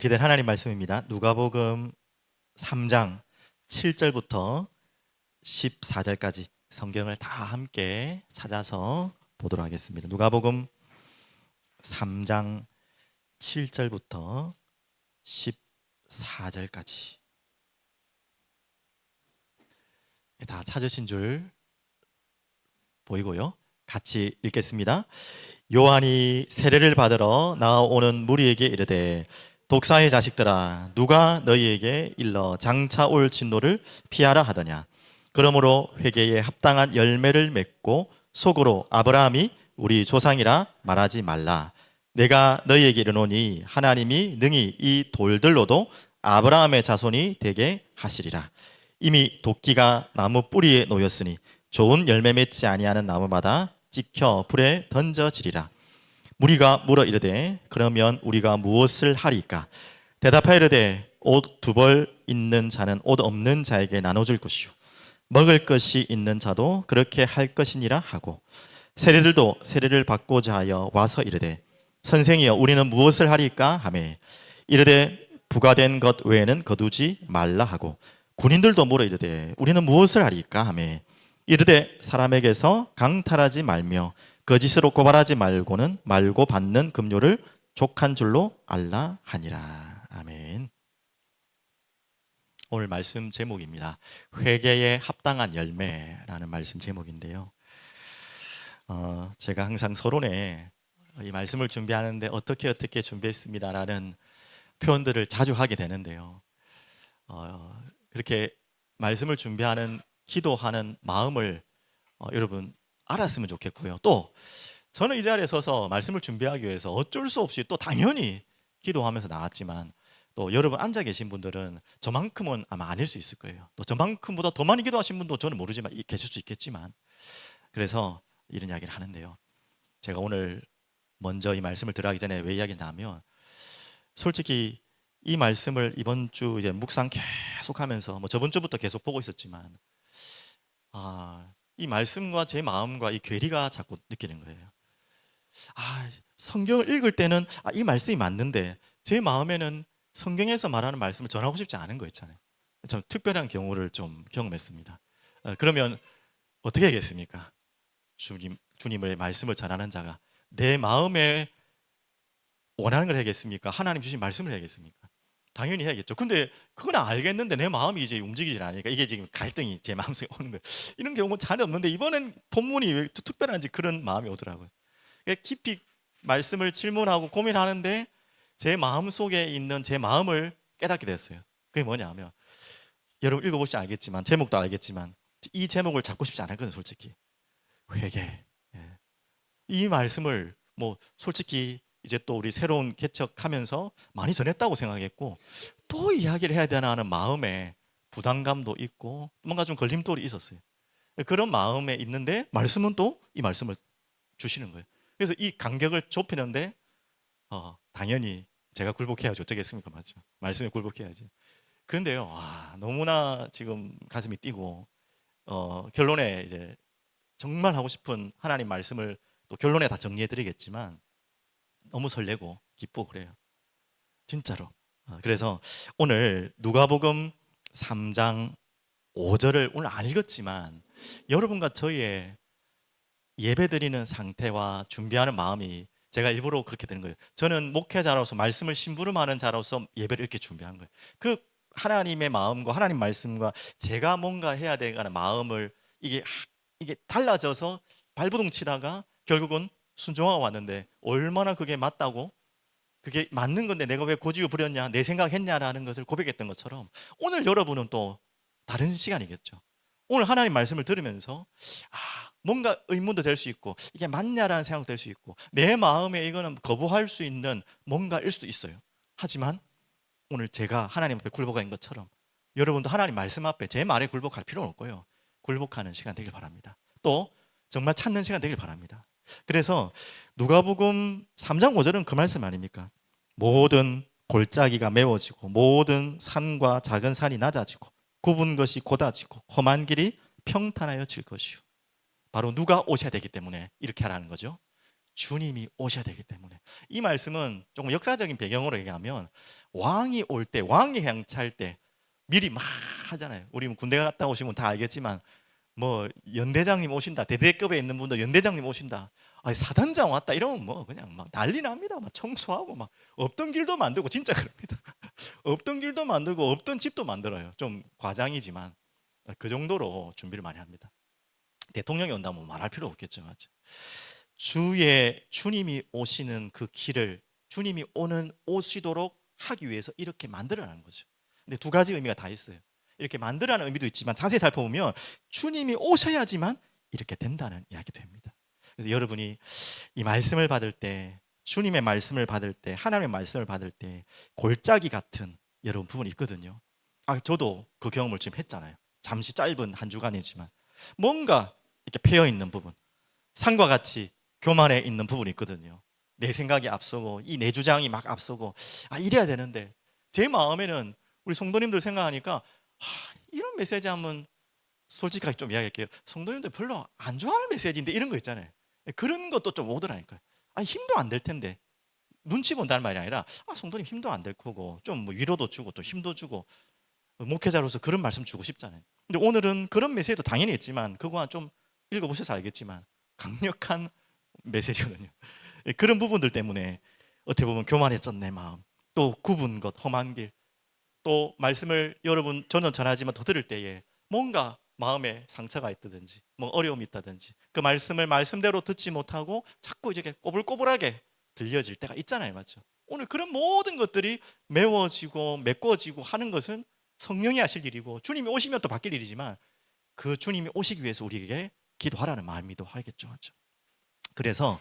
성취된 하나님 말씀입니다. 누가복음 3장 7절부터 14절까지 성경을 다 함께 찾아서 보도록 하겠습니다. 누가복음 3장 7절부터 14절까지 다 찾으신 줄 보이고요. 같이 읽겠습니다. 요한이 세례를 받으러 나오는 무리에게 이르되 독사의 자식들아 누가 너희에게 일러 장차 올 진노를 피하라 하더냐. 그러므로 회개에 합당한 열매를 맺고 속으로 아브라함이 우리 조상이라 말하지 말라. 내가 너희에게 이르노니 하나님이 능히 이 돌들로도 아브라함의 자손이 되게 하시리라. 이미 도끼가 나무 뿌리에 놓였으니 좋은 열매 맺지 아니하는 나무마다 찍혀 불에 던져지리라. 무리가 물어 이르되 그러면 우리가 무엇을 하리까? 대답하여 이르되 옷 두 벌 있는 자는 옷 없는 자에게 나눠줄 것이요 먹을 것이 있는 자도 그렇게 할 것이니라 하고 세리들도 세례를 받고자 하여 와서 이르되 선생이여 우리는 무엇을 하리까 하매 이르되 부과된 것 외에는 거두지 말라 하고 군인들도 물어 이르되 우리는 무엇을 하리까 하매 이르되 사람에게서 강탈하지 말며 거짓으로 고발하지 말고 받는 급료를 족한 줄로 알라 하니라. 아멘. 오늘 말씀 제목입니다. 회개에 합당한 열매라는 말씀 제목인데요. 제가 항상 서론에 이 말씀을 준비하는데 어떻게 준비했습니다라는 표현들을 자주 하게 되는데요. 그렇게 말씀을 준비하는 기도하는 마음을 여러분 알았으면 좋겠고요. 또 저는 이 자리에 서서 말씀을 준비하기 위해서 어쩔 수 없이 또 당연히 기도하면서 나왔지만 또 여러분 앉아 계신 분들은 저만큼은 아마 아닐 수 있을 거예요. 또 저만큼보다 더 많이 기도하신 분도 저는 모르지만 계실 수 있겠지만 그래서 이런 이야기를 하는데요. 제가 오늘 먼저 이 말씀을 들어가기 전에 왜 이야기냐면 솔직히 이 말씀을 이번 주 이제 묵상 계속하면서 뭐 저번 주부터 계속 보고 있었지만 이 말씀과 제 마음과 이 괴리가 자꾸 느끼는 거예요. 성경을 읽을 때는 이 말씀이 맞는데 제 마음에는 성경에서 말하는 말씀을 전하고 싶지 않은 거 있잖아요. 좀 특별한 경우를 좀 경험했습니다. 그러면 어떻게 하겠습니까? 주님의 말씀을 전하는 자가 내 마음에 원하는 걸 해야겠습니까? 하나님 주신 말씀을 해야겠습니까? 당연히 해야겠죠. 근데 그건 알겠는데 내 마음이 이제 움직이질 않으니까 이게 지금 갈등이 제 마음속에 오는 거예요. 이런 경우는 전혀 없는데 이번엔 본문이 왜 특별한지 그런 마음이 오더라고요. 깊이 말씀을 질문하고 고민하는데 제 마음 속에 있는 제 마음을 깨닫게 됐어요. 그게 뭐냐면 여러분 읽어보시면 알겠지만 제목도 알겠지만 이 제목을 잡고 싶지 않았거든요. 솔직히 회개. 이 말씀을 뭐 솔직히 이제 또 우리 새로운 개척하면서 많이 전했다고 생각했고 또 이야기를 해야 되나 하는 마음에 부담감도 있고 뭔가 좀 걸림돌이 있었어요. 그런 마음에 있는데 말씀은 또 이 말씀을 주시는 거예요. 그래서 이 간격을 좁히는데 당연히 제가 굴복해야죠. 어쩌겠습니까? 맞죠? 말씀에 굴복해야지. 그런데요, 너무나 지금 가슴이 뛰고 결론에 이제 정말 하고 싶은 하나님 말씀을 또 결론에 다 정리해드리겠지만 너무 설레고 기쁘고 그래요. 진짜로. 그래서 오늘 누가복음 3장 5절을 오늘 안 읽었지만 여러분과 저희의 예배드리는 상태와 준비하는 마음이 제가 일부러 그렇게 되는 거예요. 저는 목회자로서 말씀을 심부름하는 자로서 예배를 이렇게 준비한 거예요. 그 하나님의 마음과 하나님 말씀과 제가 뭔가 해야 되는 마음을 이게 달라져서 발버둥 치다가 결국은 순종하고 왔는데 얼마나 그게 맞다고 그게 맞는 건데 내가 왜 고집을 부렸냐 내 생각했냐라는 것을 고백했던 것처럼 오늘 여러분은 또 다른 시간이겠죠. 오늘 하나님 말씀을 들으면서 뭔가 의문도 될 수 있고 이게 맞냐라는 생각도 될 수 있고 내 마음에 이거는 거부할 수 있는 뭔가일 수도 있어요. 하지만 오늘 제가 하나님 앞에 굴복한 것처럼 여러분도 하나님 말씀 앞에 제 말에 굴복할 필요는 없고요. 굴복하는 시간 되길 바랍니다. 또 정말 찾는 시간 되길 바랍니다. 그래서 누가복음 3장 5절은 그 말씀 아닙니까? 모든 골짜기가 메워지고 모든 산과 작은 산이 낮아지고 굽은 것이 곧아지고 험한 길이 평탄하여질 것이요. 바로 누가 오셔야 되기 때문에 이렇게 하라는 거죠. 주님이 오셔야 되기 때문에. 이 말씀은 조금 역사적인 배경으로 얘기하면 왕이 올 때, 왕이 행차할 때 미리 막 하잖아요. 우리 군대 갔다 오시면 다 알겠지만 뭐 연대장님 오신다, 대대급에 있는 분들 연대장님 오신다, 아니 사단장 왔다 이러면 뭐 그냥 막 난리 납니다. 막 청소하고 막 없던 길도 만들고, 진짜 그럽니다. 없던 길도 만들고 없던 집도 만들어요. 좀 과장이지만 그 정도로 준비를 많이 합니다. 대통령이 온다면 말할 필요 없겠죠, 맞죠? 주님이 오시는 그 길을, 주님이 오시도록 하기 위해서 이렇게 만들어라는 거죠. 근데 두 가지 의미가 다 있어요. 이렇게 만들어라는 의미도 있지만 자세히 살펴보면 주님이 오셔야지만 이렇게 된다는 이야기도 됩니다. 그래서 여러분이 이 말씀을 받을 때, 주님의 말씀을 받을 때, 하나님의 말씀을 받을 때 골짜기 같은 여러분 부분이 있거든요. 저도 그 경험을 지금 했잖아요. 잠시 짧은 한 주간이지만 뭔가 이렇게 패여 있는 부분, 산과 같이 교만에 있는 부분이 있거든요. 내 생각이 앞서고 이 내 주장이 막 앞서고, 이래야 되는데 제 마음에는 우리 성도님들 생각하니까 이런 메시지 하면 솔직하게 좀 이야기할게요. 성도님들 별로 안 좋아하는 메시지인데 이런 거 있잖아요. 그런 것도 좀 오더라니까요. 힘도 안 될 텐데, 눈치 본다는 말이 아니라 성도님 힘도 안 될 거고 좀 뭐 위로도 주고 또 힘도 주고 목회자로서 그런 말씀 주고 싶잖아요. 근데 오늘은 그런 메시지도 당연히 있지만 그거와 좀 읽어보셔서 알겠지만 강력한 메시지거든요. 그런 부분들 때문에 어떻게 보면 교만해졌 내 마음, 또 굽은 것, 험한 길, 또 말씀을 여러분 저는 전하지만 더 들을 때에 뭔가 마음에 상처가 있다든지 뭐 어려움이 있다든지 그 말씀을 말씀대로 듣지 못하고 자꾸 이렇게 꼬불꼬불하게 들려질 때가 있잖아요, 맞죠? 오늘 그런 모든 것들이 메워지고 메꿔지고 하는 것은 성령이 하실 일이고 주님이 오시면 또 바뀔 일이지만 그 주님이 오시기 위해서 우리에게 기도하라는 마음이도 하겠죠, 맞죠? 그래서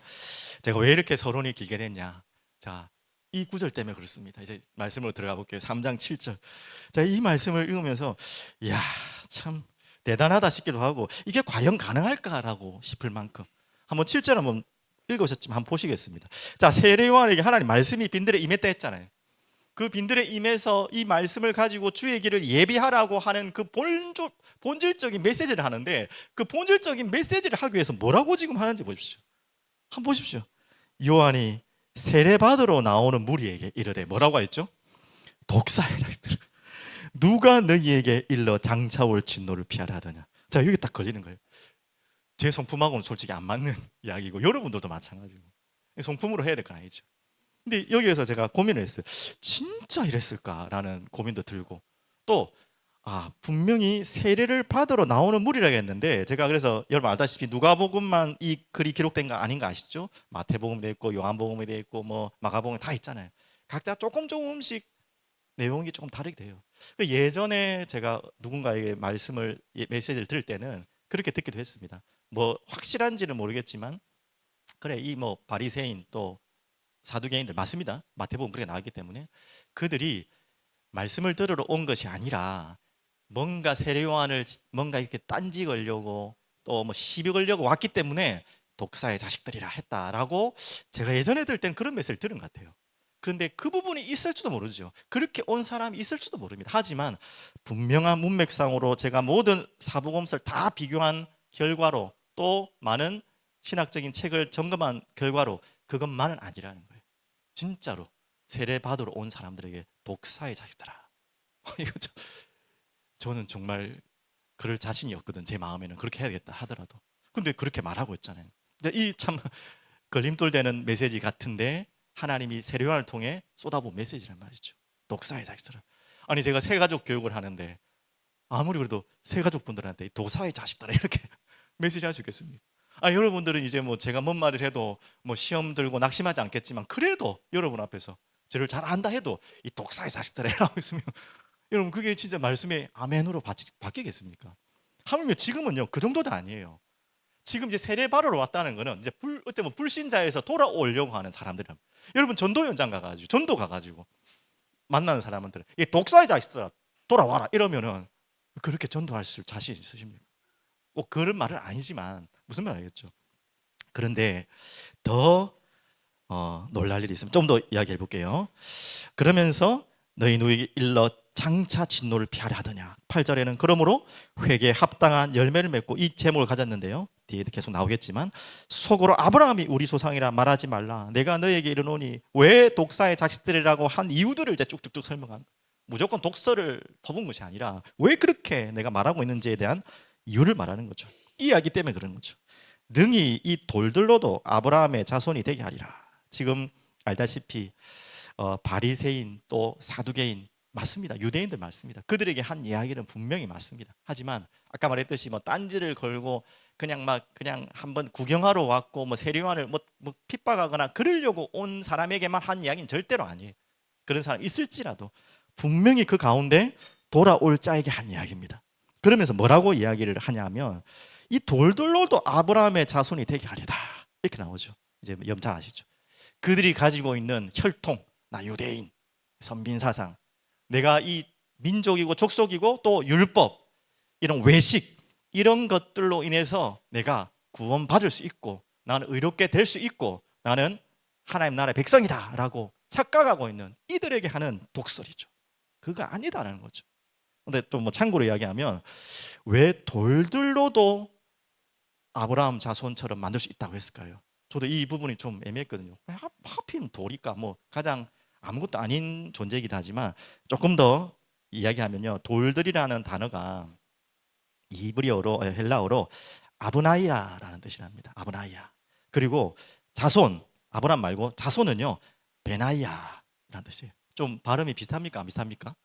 제가 왜 이렇게 서론이 길게 됐냐, 자, 이 구절 때문에 그렇습니다. 이제 말씀으로 들어가 볼게요. 3장 7절. 자, 이 말씀을 읽으면서 이야, 참 대단하다 싶기도 하고 이게 과연 가능할까라고 싶을 만큼, 한번 7절 한번 읽으셨지만 한번 보시겠습니다. 자, 세례 요한에게 하나님 말씀이 빈들에 임했다 했잖아요. 그 빈들에 임해서 이 말씀을 가지고 주의 길을 예비하라고 하는 그 본질적인 메시지를 하는데, 그 본질적인 메시지를 하기 위해서 뭐라고 지금 하는지 보십시오. 한번 보십시오. 요한이 세례받으러 나오는 무리에게 이르되 뭐라고 했죠? 독사의 자식들, 누가 너희에게 일러 장차 올 진노를 피하라 하더냐. 자, 여기 딱 걸리는 거예요. 제 성품하고는 솔직히 안 맞는 이야기고 여러분들도 마찬가지고 성품으로 해야 될 건 아니죠. 근데 여기에서 제가 고민을 했어요. 진짜 이랬을까라는 고민도 들고, 또 분명히 세례를 받으러 나오는 무리라고 했는데, 제가 그래서 여러분 알다시피 누가복음만 이 글이 기록된 거 아닌 거 아시죠? 마태복음도 있고 요한복음이 돼 있고 뭐 마가복음 다 있잖아요. 각자 조금씩 내용이 조금 다르게 돼요. 예전에 제가 누군가에게 메시지를 들을 때는 그렇게 듣기도 했습니다. 뭐 확실한지는 모르겠지만 그래, 이 뭐 바리새인 또 사두개인들 맞습니다. 마태복음 그렇게 나왔기 때문에 그들이 말씀을 들으러 온 것이 아니라 뭔가 세례 요한을 뭔가 이렇게 딴지 걸려고 또 뭐 시비 걸려고 왔기 때문에 독사의 자식들이라 했다라고 제가 예전에 들을 때는 그런 메시지를 들은 것 같아요. 그런데 그 부분이 있을지도 모르죠. 그렇게 온 사람이 있을지도 모릅니다. 하지만 분명한 문맥상으로 제가 모든 사복음서를 다 비교한 결과로, 또 많은 신학적인 책을 점검한 결과로 그것만은 아니라는 거예요. 진짜로 세례 받으러 온 사람들에게 독사의 자식들아. 이거 저는 정말 그럴 자신이 없거든. 제 마음에는 그렇게 해야겠다 하더라도. 근데 그렇게 말하고 있잖아요. 근데 이 참 걸림돌 되는 메시지 같은데 하나님이 세례 요한을 통해 쏟아부은 메시지란 말이죠. 독사의 자식들아. 아니, 제가 새가족 교육을 하는데 아무리 그래도 새가족 분들한테 독사의 자식들아 이렇게 메시지 할 수 있겠습니까? 여러분들은 이제 뭐 제가 뭔 말을 해도 뭐 시험 들고 낙심하지 않겠지만, 그래도 여러분 앞에서 저를 잘 안다 해도 이 독사의 자식들이라고 있으면 여러분 그게 진짜 말씀의 아멘으로 바뀌겠습니까? 하물며 지금은요 그 정도도 아니에요. 지금 이제 세례 받으러 왔다는 거는 이제 어때 뭐 불신자에서 돌아오려고 하는 사람들이란, 여러분 전도 현장 가가지고 전도 가가지고 만나는 사람한테 이 독사의 자식들아 돌아와라 이러면은 그렇게 전도할 수 자신 있으십니까? 꼭 그런 말은 아니지만 무슨 말 알겠죠? 그런데 더 놀랄 일이 있으면 좀 더 이야기해 볼게요. 그러면서 너희 누이에게 일러 장차 진노를 피하려 하더냐. 8절에는 그러므로 회개에 합당한 열매를 맺고 이 제목을 가졌는데요. 뒤에 계속 나오겠지만 속으로 아브라함이 우리 조상이라 말하지 말라. 내가 너에게 이르노니 왜 독사의 자식들이라고 한 이유들을 이제 쭉쭉쭉 설명한. 무조건 독서를 퍼본 것이 아니라 왜 그렇게 내가 말하고 있는지에 대한 이유를 말하는 거죠. 이 이야기 때문에 그런 거죠. 능히 이 돌들로도 아브라함의 자손이 되게 하리라. 지금 알다시피 바리새인 또 사두개인 맞습니다. 유대인들 맞습니다. 그들에게 한 이야기는 분명히 맞습니다. 하지만 아까 말했듯이 뭐 딴지를 걸고 그냥 한번 구경하러 왔고 뭐 세례요한을 뭐 핍박하거나 그러려고 온 사람에게만 한 이야기는 절대로 아니에요. 그런 사람 있을지라도 분명히 그 가운데 돌아올 자에게 한 이야기입니다. 그러면서 뭐라고 이야기를 하냐면 이 돌들로도 아브라함의 자손이 되게 하리다 이렇게 나오죠. 이제 염찰 아시죠? 그들이 가지고 있는 혈통, 나 유대인, 선빈 사상, 내가 이 민족이고 족속이고 또 율법, 이런 외식, 이런 것들로 인해서 내가 구원받을 수 있고 나는 의롭게 될 수 있고 나는 하나님 나라의 백성이다 라고 착각하고 있는 이들에게 하는 독설이죠. 그거 아니다라는 거죠. 근데 또 뭐 참고로 이야기하면 왜 돌들로도 아브라함 자손처럼 만들 수 있다고 했을까요? 저도 이 부분이 좀 애매했거든요. 왜 하필 돌일까? 뭐 가장 아무것도 아닌 존재이기도 하지만 조금 더 이야기하면요, 돌들이라는 단어가 이브리어로 헬라어로 아브나이아라는 뜻이랍니다. 아브나이아. 그리고 자손, 아브람 말고 자손은요 베나이아라는 뜻이에요. 좀 발음이 비슷합니까? 안 비슷합니까?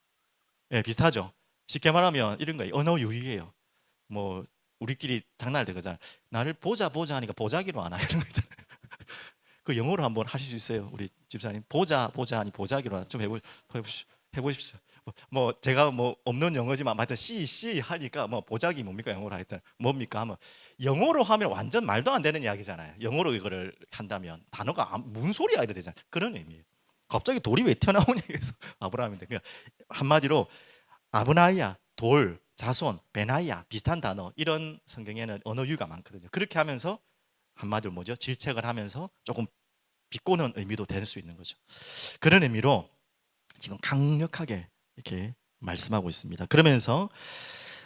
예, 비슷하죠. 쉽게 말하면 이런 거예요. 언어 유희예요. 뭐 우리끼리 장난을 대거잖아요. 나를 보자 하니까 보자기로 하나 이런 거 있잖아요. 그 영어로 한번 하실 수 있어요, 우리 집사님? 보자 하니 보자기로 하나 좀 해보십시오. 뭐 제가 뭐 없는 영어지만 하여튼 C 하니까 뭐 보자기 뭡니까 영어로 하여튼 뭡니까 하면 영어로 하면 완전 말도 안 되는 이야기잖아요. 영어로 이거를 한다면 단어가 무슨 소리야 이래 되잖아요. 그런 의미예요. 갑자기 돌이 왜 튀어나오냐 해서 아브라함인데 그냥 한마디로 아브나이아, 돌, 자손, 베나이아 비슷한 단어 이런 성경에는 언어 유희가 많거든요. 그렇게 하면서 한마디로 뭐죠? 질책을 하면서 조금 비꼬는 의미도 될 수 있는 거죠. 그런 의미로 지금 강력하게 이렇게 말씀하고 있습니다. 그러면서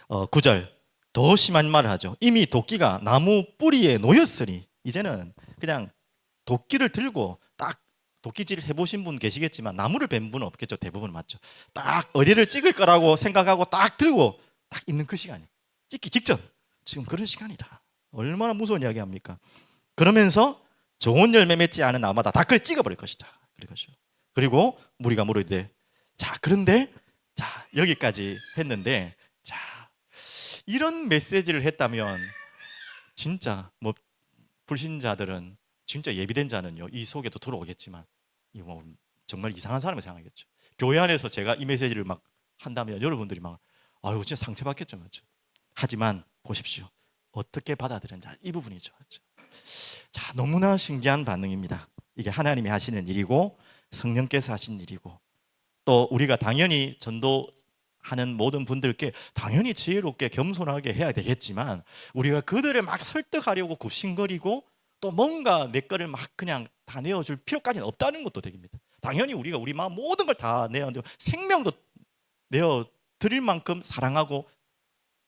9절 더 심한 말을 하죠. 이미 도끼가 나무 뿌리에 놓였으니 이제는 그냥 도끼를 들고 딱 도끼질 해보신 분 계시겠지만 나무를 벤 분은 없겠죠. 대부분 맞죠. 딱 어디를 찍을 거라고 생각하고 딱 들고 딱 있는 그 시간이 찍기 직전 지금 그런 시간이다. 얼마나 무서운 이야기합니까? 그러면서 좋은 열매 맺지 않은 나무마다 다 그래 찍어버릴 것이다. 그리고 무리가 물으되 자 그런데 자 여기까지 했는데 자 이런 메시지를 했다면 진짜 뭐 불신자들은 진짜 예비된 자는요 이 속에도 들어오겠지만 이 뭐 정말 이상한 사람을 생각하겠죠. 교회 안에서 제가 이 메시지를 막 한다면 여러분들이 막 아유 진짜 상처받겠죠, 맞죠? 하지만 보십시오 어떻게 받아들였는지 이 부분이죠, 맞죠? 자 너무나 신기한 반응입니다. 이게 하나님이 하시는 일이고 성령께서 하시는 일이고 또 우리가 당연히 전도하는 모든 분들께 당연히 지혜롭게 겸손하게 해야 되겠지만 우리가 그들을 막 설득하려고 굽신거리고 또 뭔가 내 거를 막 그냥 다 내어줄 필요까지는 없다는 것도 되겠습니다. 당연히 우리가 우리 마음 모든 걸 다 내어드리고 생명도 내어드릴 만큼 사랑하고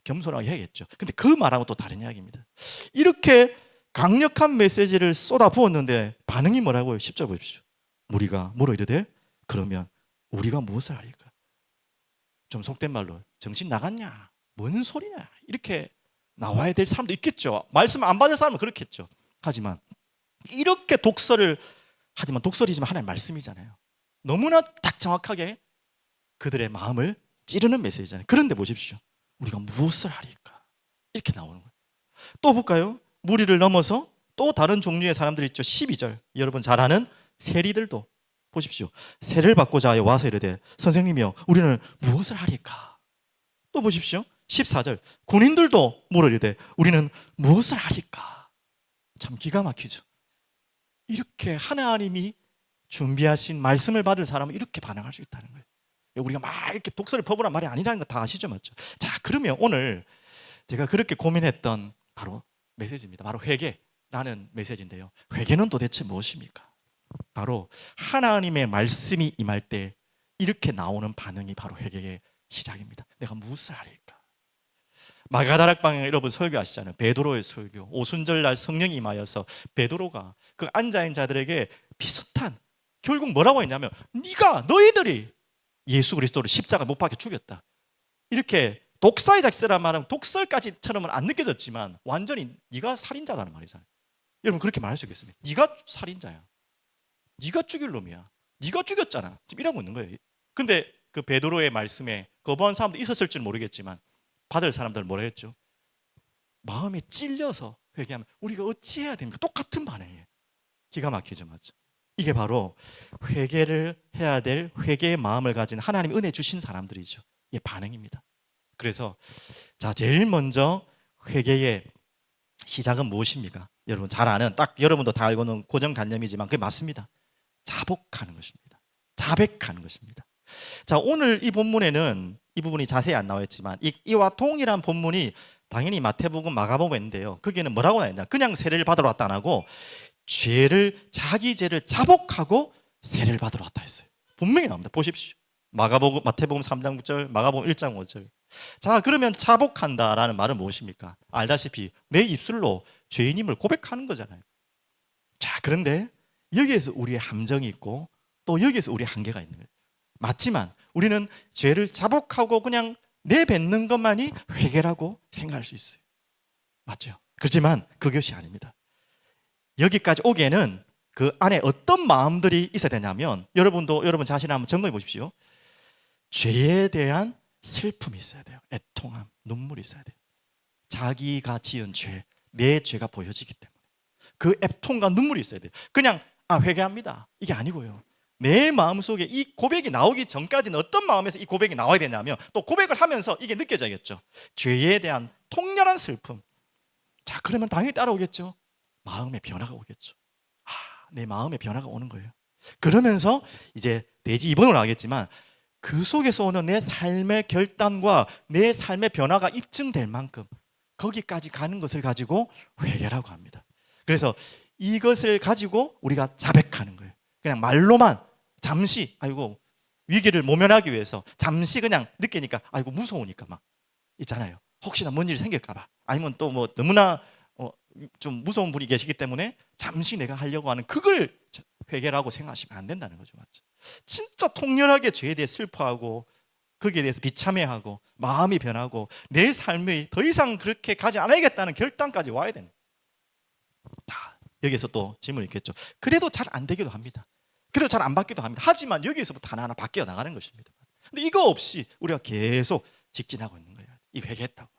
겸손하게 해야겠죠. 근데 그 말하고 또 다른 이야기입니다. 이렇게 강력한 메시지를 쏟아 부었는데 반응이 뭐라고요? 10절 보십시오. 무리가 물어 이르되 그러면 우리가 무엇을 하리까? 좀 속된 말로 정신 나갔냐? 뭔 소리냐? 이렇게 나와야 될 사람도 있겠죠. 말씀 안 받을 사람은 그렇겠죠. 하지만 이렇게 하지만 독설이지만 하나님의 말씀이잖아요. 너무나 딱 정확하게 그들의 마음을 찌르는 메시지잖아요. 그런데 보십시오. 우리가 무엇을 하리까? 이렇게 나오는 거예요. 또 볼까요? 무리를 넘어서 또 다른 종류의 사람들이 있죠. 12절 여러분 잘 아는 세리들도 보십시오. 세를 받고자 하여 와서 이르되 선생님이여 우리는 무엇을 하리까? 또 보십시오. 14절 군인들도 물어 이르되 우리는 무엇을 하리까? 참 기가 막히죠. 이렇게 하나님이 준비하신 말씀을 받을 사람은 이렇게 반응할 수 있다는 거예요. 우리가 막 이렇게 독설을 퍼부란 말이 아니라는 거 다 아시죠, 맞죠? 자, 그러면 오늘 제가 그렇게 고민했던 바로 메시지입니다. 바로 회개라는 메시지인데요. 회개는 도대체 무엇입니까? 바로 하나님의 말씀이 임할 때 이렇게 나오는 반응이 바로 회개의 시작입니다. 내가 무엇을 하리까? 마가다락방에 여러분 설교하시잖아요. 베드로의 설교. 오순절날 성령이 임하여서 베드로가 그 앉아있는 자들에게 비슷한, 결국 뭐라고 했냐면 너희들이 예수 그리스도를 십자가 못 박혀 죽였다. 이렇게 독사의 작세란 말은 독설까지처럼은 안 느껴졌지만 완전히 네가 살인자라는 말이잖아요. 여러분 그렇게 말할 수 있겠습니까? 네가 살인자야. 네가 죽일 놈이야. 네가 죽였잖아. 지금 이러고 있는 거예요. 근데 그 베드로의 말씀에 거부한 사람도 있었을 줄 모르겠지만 받을 사람들은 뭐라 했죠? 마음에 찔려서 회개하면 우리가 어찌해야 됩니까? 똑같은 반응이에요. 기가 막히죠, 맞죠? 이게 바로 회개를 해야 될 회개의 마음을 가진 하나님 은혜 주신 사람들이죠. 이게 반응입니다. 그래서 자, 제일 먼저 회개의 시작은 무엇입니까? 여러분 잘 아는, 딱 여러분도 다 알고는 고정관념이지만 그게 맞습니다. 자복하는 것입니다. 자백하는 것입니다. 자, 오늘 이 본문에는 이 부분이 자세히 안 나와 있지만 이와 동일한 본문이 당연히 마태복음, 마가복음인데요. 거기에는 뭐라고 나와 있냐? 그냥 세례를 받으러 왔다 안 하고 자기 죄를 자복하고 세례를 받으러 왔다 했어요. 분명히 나옵니다. 보십시오. 마태복음 3장 9절, 마가복음 1장 5절. 자, 그러면 자복한다라는 말은 무엇입니까? 알다시피 내 입술로 죄인임을 고백하는 거잖아요. 자, 그런데 여기에서 우리의 함정이 있고 또 여기에서 우리의 한계가 있는 거예요. 맞지만 우리는 죄를 자복하고 그냥 내뱉는 것만이 회개라고 생각할 수 있어요. 맞죠? 그렇지만 그것이 아닙니다. 여기까지 오기에는 그 안에 어떤 마음들이 있어야 되냐면 여러분 자신을 한번 점검해 보십시오. 죄에 대한 슬픔이 있어야 돼요. 애통함, 눈물이 있어야 돼요. 자기가 지은 죄, 내 죄가 보여지기 때문에 그 애통과 눈물이 있어야 돼요. 그냥 회개합니다, 이게 아니고요. 내 마음속에 이 고백이 나오기 전까지는 어떤 마음에서 이 고백이 나와야 되냐면 또 고백을 하면서 이게 느껴져야겠죠. 죄에 대한 통렬한 슬픔. 자, 그러면 당연히 따라오겠죠. 마음의 변화가 오겠죠. 내 마음의 변화가 오는 거예요. 그러면서 이제 대지 2번으로 하겠지만 그 속에서 오는 내 삶의 결단과 내 삶의 변화가 입증될 만큼 거기까지 가는 것을 가지고 회개라고 합니다. 그래서 이것을 가지고 우리가 자백하는 거예요. 그냥 말로만 잠시 위기를 모면하기 위해서 잠시 그냥 느끼니까 무서우니까 막 있잖아요. 혹시나 뭔 일이 생길까 봐, 아니면 또 뭐 너무나 좀 무서운 분이 계시기 때문에 잠시 내가 하려고 하는 그걸 회개라고 생각하시면 안 된다는 거죠. 맞죠? 진짜 통렬하게 죄에 대해 슬퍼하고 거기에 대해서 비참해하고 마음이 변하고 내 삶이 더 이상 그렇게 가지 않아야겠다는 결단까지 와야 되는. 자, 여기서 또 질문이 있겠죠. 그래도 잘 안 되기도 합니다. 그래도 잘 안 받기도 합니다. 하지만 여기서부터 하나하나 바뀌어 나가는 것입니다. 근데 이거 없이 우리가 계속 직진하고 있는 거예요. 이 회개했다고.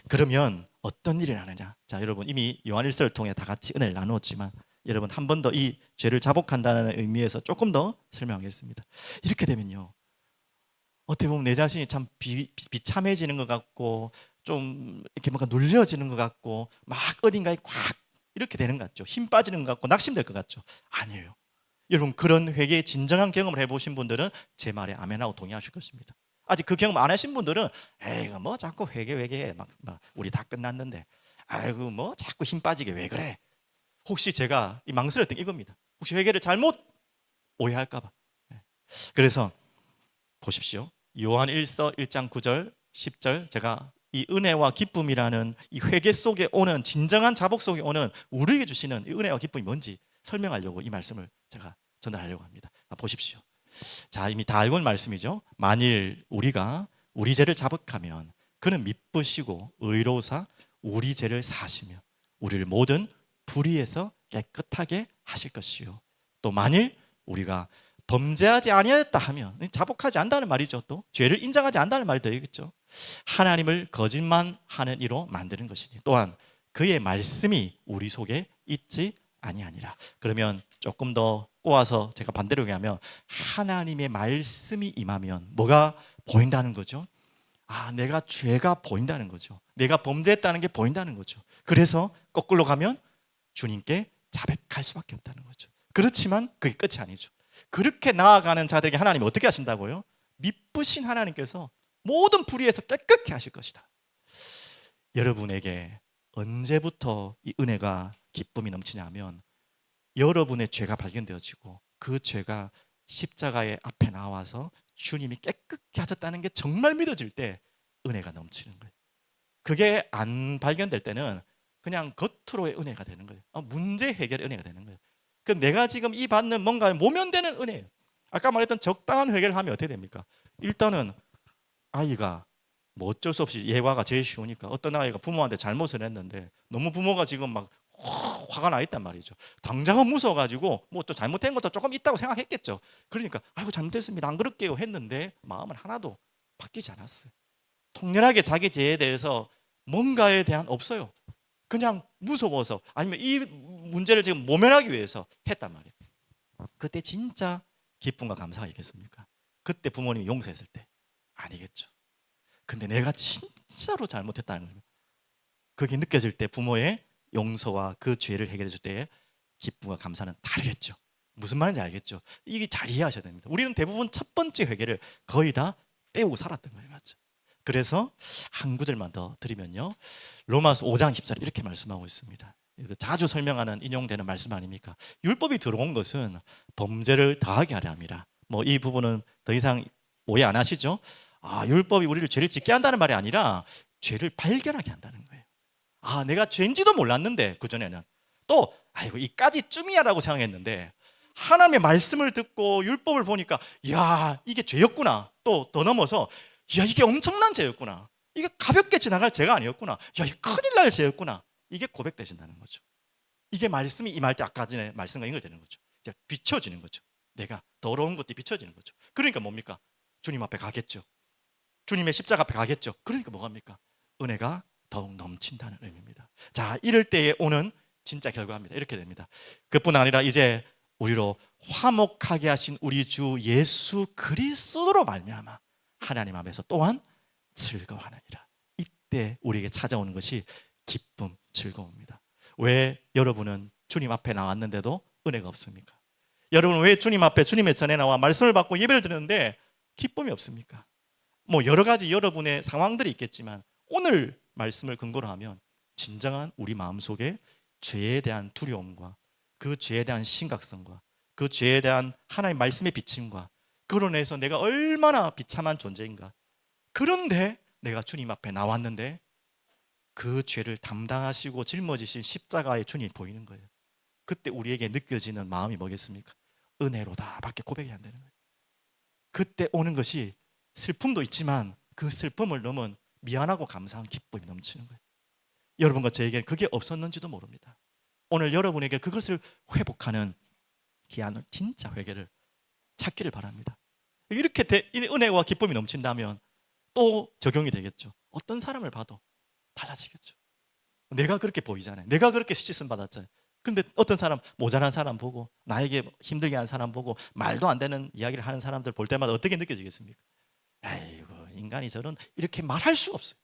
그러면 어떤 일이 나느냐? 자, 여러분 이미 요한일서를 통해 다 같이 은혜를 나누었지만 여러분 한 번 더 이 죄를 자복한다는 의미에서 조금 더 설명하겠습니다. 이렇게 되면요, 어떻게 보면 내 자신이 참 비참해지는 것 같고 좀 이렇게 뭔가 눌려지는 것 같고 막 어딘가에 꽉 이렇게 되는 것 같죠. 힘 빠지는 것 같고 낙심될 것 같죠. 아니에요. 여러분 그런 회개의 진정한 경험을 해보신 분들은 제 말에 아멘하고 동의하실 것입니다. 아직 그 경험 안 하신 분들은 에이 뭐 자꾸 회개해 막 우리 다 끝났는데 아이고 뭐 자꾸 힘 빠지게 왜 그래. 혹시 제가 이 망설였던 이겁니다. 혹시 회개를 잘못 오해할까 봐. 그래서 보십시오. 요한 1서 1장 9절 10절 제가 이 은혜와 기쁨이라는 이 회개 속에 오는 진정한 자복 속에 오는 우리에게 주시는 이 은혜와 기쁨이 뭔지 설명하려고 이 말씀을 제가 전달하려고 합니다. 보십시오. 자, 이미 다 알고 있는 말씀이죠. 만일 우리가 우리 죄를 자복하면 그는 미쁘시고 의로우사 우리 죄를 사하시며 우리를 모든 불의에서 깨끗하게 하실 것이요. 또 만일 우리가 범죄하지 아니하였다 하면 자복하지 않는다는 말이죠. 또 죄를 인정하지 않는다는 말이 되겠죠. 하나님을 거짓말하는 이로 만드는 것이니 또한 그의 말씀이 우리 속에 있지 아니하니라. 그러면 조금 더 꼬아서 제가 반대로 얘기하면 하나님의 말씀이 임하면 뭐가 보인다는 거죠? 내가 죄가 보인다는 거죠. 내가 범죄했다는 게 보인다는 거죠. 그래서 거꾸로 가면 주님께 자백할 수밖에 없다는 거죠. 그렇지만 그게 끝이 아니죠. 그렇게 나아가는 자들에게 하나님이 어떻게 하신다고요? 미쁘신 하나님께서 모든 불의에서 깨끗게 하실 것이다. 여러분에게 언제부터 이 은혜가 기쁨이 넘치냐면 여러분의 죄가 발견되어지고 그 죄가 십자가의 앞에 나와서 주님이 깨끗게 하셨다는 게 정말 믿어질 때 은혜가 넘치는 거예요. 그게 안 발견될 때는 그냥 겉으로의 은혜가 되는 거예요. 문제 해결의 은혜가 되는 거예요. 그 내가 지금 이 받는 뭔가 모면되는 은혜예요. 아까 말했던 적당한 회개를 하면 어떻게 됩니까? 일단은 아이가 뭐 어쩔 수 없이 예화가 제일 쉬우니까 어떤 아이가 부모한테 잘못을 했는데 너무 부모가 지금 막 화가 나 있단 말이죠. 당장은 무서워가지고 뭐 또 잘못된 것도 조금 있다고 생각했겠죠. 그러니까 아이고 잘못했습니다, 안 그럴게요 했는데 마음은 하나도 바뀌지 않았어요. 통렬하게 자기 죄에 대해서 뭔가에 대한 없어요. 그냥 무서워서 아니면 이 문제를 지금 모면하기 위해서 했단 말이에요. 그때 진짜 기쁨과 감사가 있겠습니까? 그때 부모님이 용서했을 때 아니겠죠. 근데 내가 진짜로 잘못했다는 거예요. 그게 느껴질 때 부모의 용서와 그 죄를 해결해 줄 때의 기쁨과 감사는 다르겠죠. 무슨 말인지 알겠죠? 이게 잘 이해하셔야 됩니다. 우리는 대부분 첫 번째 회개를 거의 다 때우고 살았던 거예요. 맞죠? 그래서 한 구절만 더 드리면요, 로마서 5장 10절 이렇게 말씀하고 있습니다. 자주 설명하는 인용되는 말씀 아닙니까? 율법이 들어온 것은 범죄를 더하게 하려 함이라. 뭐 이 부분은 더 이상 오해 안 하시죠? 율법이 우리를 죄를 짓게 한다는 말이 아니라 죄를 발견하게 한다는 거예요. 내가 죄인지도 몰랐는데 그전에는 또 아이고 이까지쯤이야라고 생각했는데 하나님의 말씀을 듣고 율법을 보니까 야 이게 죄였구나. 또 더 넘어서 야 이게 엄청난 죄였구나. 이게 가볍게 지나갈 죄가 아니었구나. 야 이게 큰일 날 죄였구나. 이게 고백되신다는 거죠. 이게 말씀이 임할 때 아까 전에 말씀과 연결되는 거죠. 이제 비춰지는 거죠. 내가 더러운 것들이 비춰지는 거죠. 그러니까 뭡니까? 주님 앞에 가겠죠. 주님의 십자가 앞에 가겠죠. 그러니까 뭐가 합니까? 은혜가 더욱 넘친다는 의미입니다. 자, 이럴 때에 오는 진짜 결과입니다. 이렇게 됩니다. 그뿐 아니라 이제 우리로 화목하게 하신 우리 주 예수 그리스도로 말미암아 하나님 앞에서 또한 즐거워하느니라. 이때 우리에게 찾아오는 것이 기쁨, 즐거움입니다. 왜 여러분은 주님 앞에 나왔는데도 은혜가 없습니까? 여러분은 왜 주님 앞에 주님의 전에 나와 말씀을 받고 예배를 드리는데 기쁨이 없습니까? 뭐 여러 가지 여러분의 상황들이 있겠지만 오늘 말씀을 근거로 하면 진정한 우리 마음속에 죄에 대한 두려움과 그 죄에 대한 심각성과 그 죄에 대한 하나님의 말씀의 비침과 그로 인해서 내가 얼마나 비참한 존재인가. 그런데 내가 주님 앞에 나왔는데 그 죄를 담당하시고 짊어지신 십자가의 주님이 보이는 거예요. 그때 우리에게 느껴지는 마음이 뭐겠습니까? 은혜로다 밖에 고백이 안 되는 거예요. 그때 오는 것이 슬픔도 있지만 그 슬픔을 넘은 미안하고 감사한 기쁨이 넘치는 거예요. 여러분과 저에게는 그게 없었는지도 모릅니다. 오늘 여러분에게 그것을 회복하는 귀한 진짜 회개를 찾기를 바랍니다. 이렇게 은혜와 기쁨이 넘친다면 또 적용이 되겠죠. 어떤 사람을 봐도 달라지겠죠. 내가 그렇게 보이잖아요. 내가 그렇게 씻음 받았잖아요. 근데 어떤 사람, 모자란 사람 보고 나에게 힘들게 하는 사람 보고 말도 안 되는 이야기를 하는 사람들 볼 때마다 어떻게 느껴지겠습니까? 아이고 인간이 저런 이렇게 말할 수 없어요.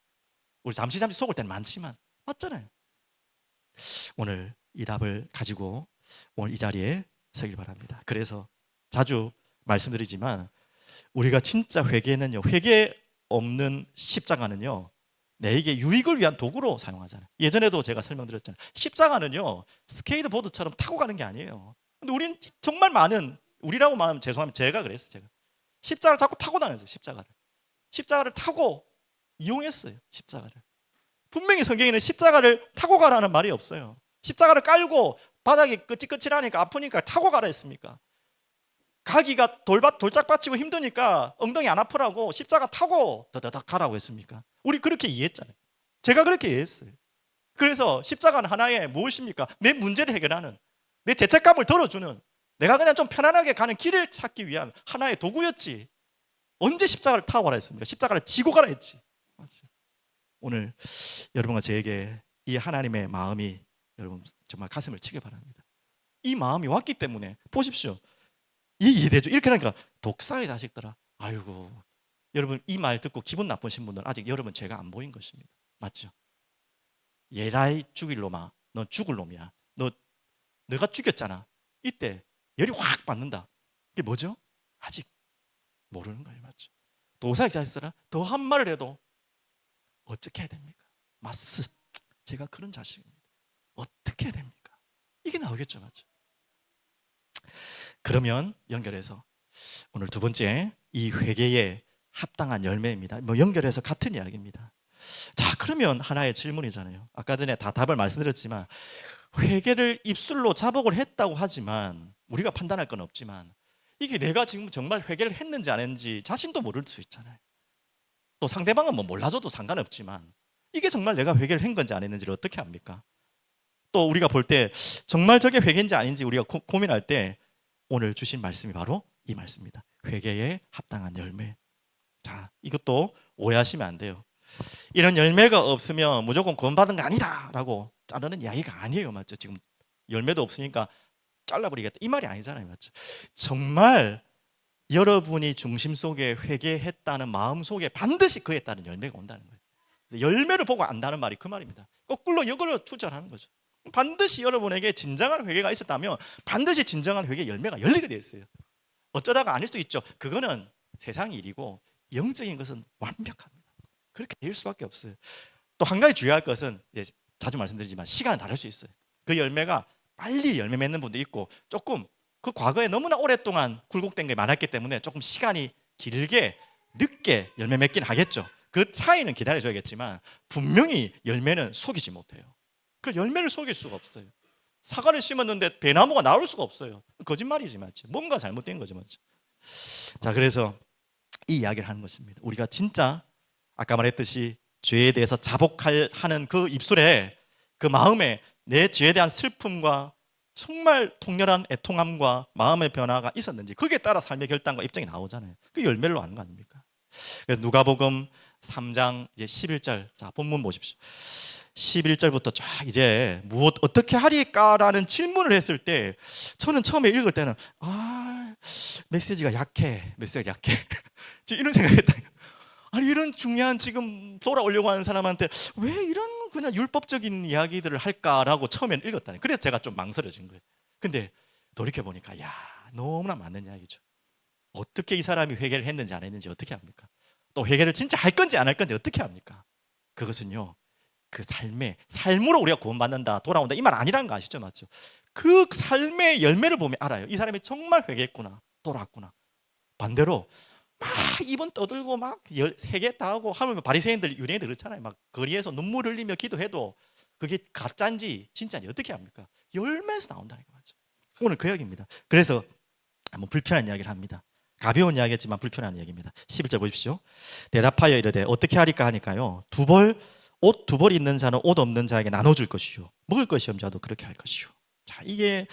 우리 잠시 속을 때는 많지만 맞잖아요. 오늘 이 답을 가지고 오늘 이 자리에 서길 바랍니다. 그래서 자주 말씀드리지만 우리가 진짜 회개는요, 회개 없는 십자가는요 내게 유익을 위한 도구로 사용하잖아요. 예전에도 제가 설명드렸잖아요. 십자가는요 스케이트보드처럼 타고 가는 게 아니에요. 근데 우린 정말 많은, 우리라고 말하면 죄송합니다, 제가 그랬어요. 제가 십자가를 자꾸 타고 다녔어요. 십자가를 타고 이용했어요. 십자가를. 분명히 성경에는 십자가를 타고 가라는 말이 없어요. 십자가를 깔고 바닥이 끄찔끄찔하니까 아프니까 타고 가라 했습니까? 가기가 돌짝 받치고 힘드니까 엉덩이 안 아프라고 십자가 타고 더더덕 가라고 했습니까? 우리 그렇게 이해했잖아요. 제가 그렇게 이해했어요. 그래서 십자가는 하나의 무엇입니까? 내 문제를 해결하는, 내 죄책감을 덜어주는, 내가 그냥 좀 편안하게 가는 길을 찾기 위한 하나의 도구였지. 언제 십자가를 타고 가라 했습니까? 십자가를 지고 가라 했지. 오늘 여러분과 저에게 이 하나님의 마음이 여러분 정말 가슴을 치길 바랍니다. 이 마음이 왔기 때문에 보십시오. 이해되죠? 이렇게 하니까 독사의 자식들아. 아이고 여러분 이 말 듣고 기분 나쁘신 분들은 아직 여러분 죄가 안 보인 것입니다. 맞죠? 예라이 죽일 놈아, 넌 죽을 놈이야. 너가 죽였잖아. 이때 열이 확 받는다. 이게 뭐죠? 아직 모르는 거예요. 맞죠? 도사의 자식들아, 더 한 말을 해도 어떻게 해야 됩니까? 마스, 제가 그런 자식입니다. 어떻게 해야 됩니까? 이게 나오겠죠. 맞죠? 그러면 연결해서 오늘 두 번째 이 회개에 합당한 열매입니다. 뭐 연결해서 같은 이야기입니다. 자, 그러면 하나의 질문이잖아요. 아까 전에 다 답을 말씀드렸지만 회개를 입술로 자복을 했다고 하지만 우리가 판단할 건 없지만 이게 내가 지금 정말 회개를 했는지 안 했는지 자신도 모를 수 있잖아요. 또 상대방은 뭐 몰라줘도 상관없지만 이게 정말 내가 회개를 한 건지 안 했는지를 어떻게 합니까? 또 우리가 볼 때 정말 저게 회개인지 아닌지 우리가 고민할 때 오늘 주신 말씀이 바로 이 말씀입니다. 회개에 합당한 열매. 자, 이것도 오해하시면 안 돼요. 이런 열매가 없으면 무조건 구원받은 거 아니다 라고 자르는 이야기가 아니에요. 맞죠? 지금 열매도 없으니까 잘라버리겠다 이 말이 아니잖아요. 맞죠? 정말 여러분이 중심 속에 회개했다는 마음 속에 반드시 그에 따른 열매가 온다는 거예요. 열매를 보고 안다는 말이 그 말입니다. 거꾸로 이걸로 투자하는 거죠. 반드시 여러분에게 진정한 회개가 있었다면 반드시 진정한 회개 열매가 열리게 되어 있어요. 어쩌다가 아닐 수도 있죠. 그거는 세상 일이고 영적인 것은 완벽합니다. 그렇게 될 수밖에 없어요. 또 한 가지 주의할 것은 자주 말씀드리지만 시간은 다를 수 있어요. 그 열매가 빨리 열매 맺는 분도 있고 조금 그 과거에 너무나 오랫동안 굴곡된 게 많았기 때문에 조금 시간이 길게 늦게 열매 맺긴 하겠죠. 그 차이는 기다려줘야겠지만 분명히 열매는 속이지 못해요. 그 열매를 속일 수가 없어요. 사과를 심었는데 배나무가 나올 수가 없어요. 거짓말이지 맞죠? 뭔가 잘못된 거죠 맞죠? 자, 그래서 이 이야기를 하는 것입니다. 우리가 진짜 아까 말했듯이 죄에 대해서 자복하는 그 입술에 그 마음에 내 죄에 대한 슬픔과 정말 통렬한 애통함과 마음의 변화가 있었는지 그게 따라 삶의 결단과 입장이 나오잖아요. 그 열매로 하는 거 아닙니까? 그래서 누가복음 3장 이제 11절 자 본문 보십시오. 11절부터 쫙 이제 무엇 어떻게 하리까라는 질문을 했을 때 저는 처음에 읽을 때는 메시지가 약해 이런 생각했다. 아니 이런 중요한 지금 돌아오려고 하는 사람한테 왜 이런 그냥 율법적인 이야기들을 할까라고 처음엔 읽었다니. 그래서 제가 좀 망설여진 거예요. 근데 돌이켜보니까 야 너무나 맞는 이야기죠. 어떻게 이 사람이 회개를 했는지 안 했는지 어떻게 합니까? 또 회개를 진짜 할 건지 안 할 건지 어떻게 합니까? 그것은요 그 삶으로 우리가 구원받는다 돌아온다 이 말 아니라는 거 아시죠? 맞죠? 그 삶의 열매를 보면 알아요. 이 사람이 정말 회개했구나 돌아왔구나. 반대로 막 입은 떠들고 막 회개했다 하고 하면 바리새인들 유대인들 그렇잖아요. 막 거리에서 눈물 흘리며 기도해도 그게 가짜인지 진짜인지 어떻게 합니까? 열매에서 나온다는 거 맞죠? 오늘 그 이야기입니다. 그래서 한번 불편한 이야기를 합니다. 가벼운 이야기였지만 불편한 이야기입니다. 11절 보십시오. 대답하여 이르되 어떻게 하리까 하니까요 옷 두 벌 있는 자는 옷 없는 자에게 나눠줄 것이요 먹을 것이 없는 자도 그렇게 할 것이요. 자, 이게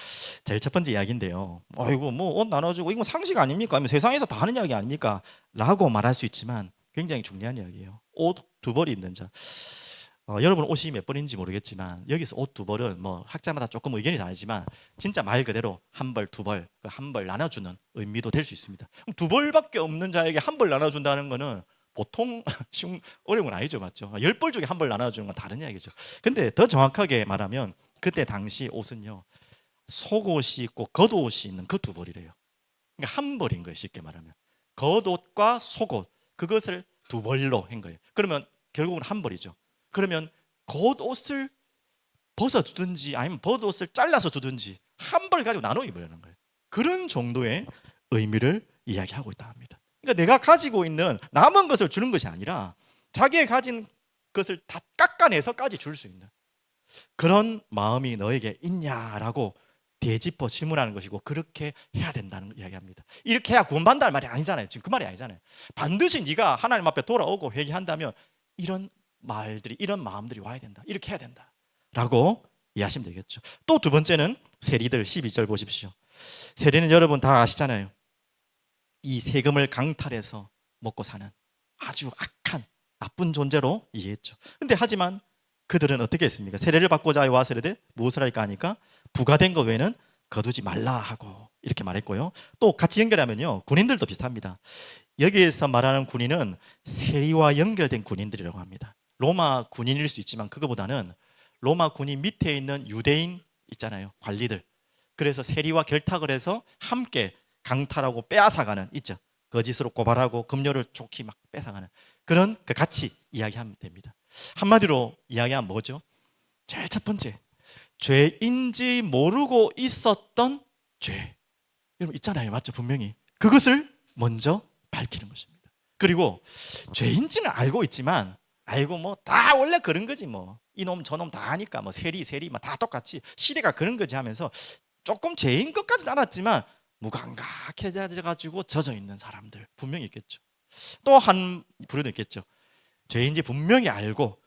제일 첫 번째 이야기인데요. 이거 뭐 옷 나눠주고 이거 상식 아닙니까? 아니면 세상에서 다 하는 이야기 아닙니까? 라고 말할 수 있지만 굉장히 중요한 이야기예요. 옷 두 벌이 있는 자. 여러분 옷이 몇 벌인지 모르겠지만 여기서 옷 두 벌은 뭐 학자마다 조금 의견이 다르지만 진짜 말 그대로 한 벌, 두 벌, 한 벌 나눠주는 의미도 될 수 있습니다. 그럼 두 벌밖에 없는 자에게 한 벌 나눠준다는 거는 보통 어려운 건 아니죠, 맞죠? 10벌 중에 한 벌 나눠주는 건 다른 이야기죠. 근데 더 정확하게 말하면 그때 당시 옷은요 속옷이 있고 겉옷이 있는 그 두 벌이래요. 그러니까 한 벌인 거예요. 쉽게 말하면 겉옷과 속옷 그것을 두 벌로 한 거예요. 그러면 결국은 한 벌이죠. 그러면 겉옷을 벗어두든지 아니면 겉옷을 잘라서 두든지 한 벌 가지고 나눠 입으려는 거예요. 그런 정도의 의미를 이야기하고 있다 합니다. 그러니까 내가 가지고 있는 남은 것을 주는 것이 아니라 자기의 가진 것을 다 깎아내서까지 줄 수 있는 그런 마음이 너에게 있냐라고 되짚어 질문하는 것이고 그렇게 해야 된다는 이야기합니다. 이렇게 해야 구원받는다는 말이 아니잖아요. 지금 그 말이 아니잖아요. 반드시 네가 하나님 앞에 돌아오고 회개한다면 이런 말들이 이런 마음들이 와야 된다. 이렇게 해야 된다라고 이해하시면 되겠죠. 또 두 번째는 세리들 12절 보십시오. 세리는 여러분 다 아시잖아요. 이 세금을 강탈해서 먹고 사는 아주 악한 나쁜 존재로 이해했죠. 근데 하지만 그들은 어떻게 했습니까? 세례를 받고자 하여 세례되 무엇을 할까 하니까 부과된 것 외에는 거두지 말라 하고 이렇게 말했고요. 또 같이 연결하면요 군인들도 비슷합니다. 여기에서 말하는 군인은 세리와 연결된 군인들이라고 합니다. 로마 군인일 수 있지만 그거보다는 로마 군인 밑에 있는 유대인 있잖아요, 관리들. 그래서 세리와 결탁을 해서 함께 강탈하고 빼앗아가는 있죠. 거짓으로 고발하고 급료를 좋게 막 뺏어가는 그런 그 같이 이야기하면 됩니다. 한마디로 이야기하면 뭐죠? 제일 첫 번째, 죄인지 모르고 있었던 죄. 여러분 있잖아요, 맞죠? 분명히 그것을 먼저 밝히는 것입니다. 그리고 죄인지는 알고 있지만 아이고 뭐 다 원래 그런 거지 뭐 이놈 저놈 다 하니까 뭐 세리 뭐 다 똑같이 시대가 그런 거지 하면서 조금 죄인 것까지는 알았지만 무감각해져 가지고 젖어 있는 사람들 분명히 있겠죠. 또 한 부류도 있겠죠. 죄인지 분명히 알고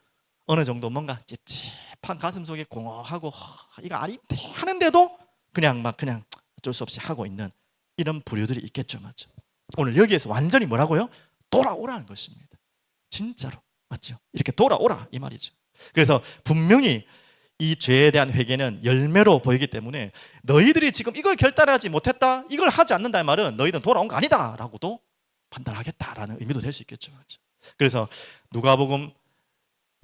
어느 정도 뭔가 찝찝한 가슴 속에 공허하고 이거 아닌데 하는데도 그냥 어쩔 수 없이 하고 있는 이런 부류들이 있겠죠. 맞죠? 오늘 여기에서 완전히 뭐라고요? 돌아오라는 것입니다. 진짜로. 맞죠? 이렇게 돌아오라 이 말이죠. 그래서 분명히 이 죄에 대한 회개는 열매로 보이기 때문에 너희들이 지금 이걸 결단하지 못했다, 이걸 하지 않는다는 말은 너희들은 돌아온 거 아니다 라고도 판단하겠다라는 의미도 될 수 있겠죠. 맞죠? 그래서 누가복음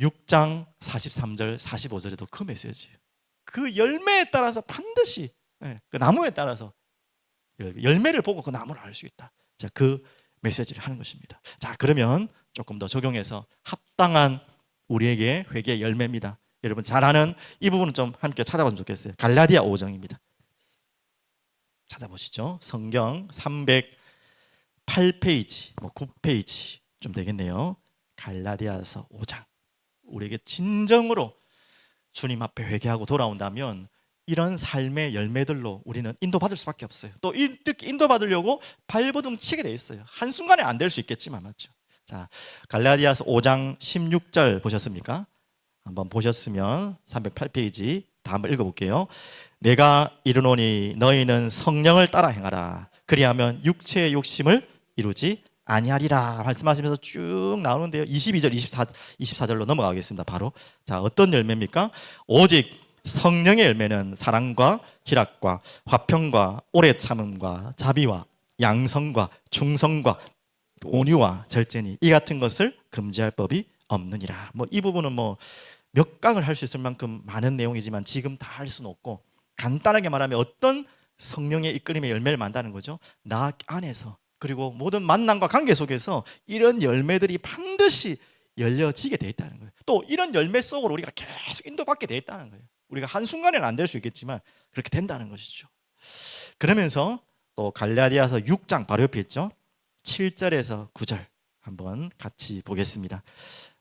6장 43절 45절에도 그 메시지예요. 그 열매에 따라서 반드시 그 나무에 따라서 열매를 보고 그 나무를 알 수 있다. 자, 그 메시지를 하는 것입니다. 자, 그러면 조금 더 적용해서 합당한 우리에게 회개의 열매입니다. 여러분 잘 아는 이 부분은 좀 함께 찾아보면 좋겠어요. 갈라디아 5장입니다. 찾아보시죠. 성경 308페이지, 9페이지 좀 되겠네요. 갈라디아서 5장. 우리에게 진정으로 주님 앞에 회개하고 돌아온다면 이런 삶의 열매들로 우리는 인도받을 수밖에 없어요. 또 이렇게 인도받으려고 발버둥 치게 돼 있어요. 한순간에 안 될 수 있겠지만 맞죠. 자, 갈라디아서 5장 16절 보셨습니까? 한번 보셨으면 308페이지 다 한번 읽어볼게요. 내가 이르노니 너희는 성령을 따라 행하라. 그리하면 육체의 욕심을 이루지 아니하리라 말씀하시면서 쭉 나오는데요. 22절, 24절로 넘어가겠습니다. 바로 자, 어떤 열매입니까? 오직 성령의 열매는 사랑과 희락과 화평과 오래 참음과 자비와 양성과 충성과 온유와 절제니 이 같은 것을 금지할 법이 없느니라. 뭐 이 부분은 뭐 몇 강을 할 수 있을 만큼 많은 내용이지만 지금 다 할 수는 없고 간단하게 말하면 어떤 성령의 이끌림의 열매를 만다는 거죠. 나 안에서 그리고 모든 만남과 관계 속에서 이런 열매들이 반드시 열려지게 돼 있다는 거예요. 또 이런 열매 속으로 우리가 계속 인도받게 돼 있다는 거예요. 우리가 한순간에는 안 될 수 있겠지만 그렇게 된다는 것이죠. 그러면서 또 갈라디아서 6장 바로 옆에 있죠. 7절에서 9절 한번 같이 보겠습니다.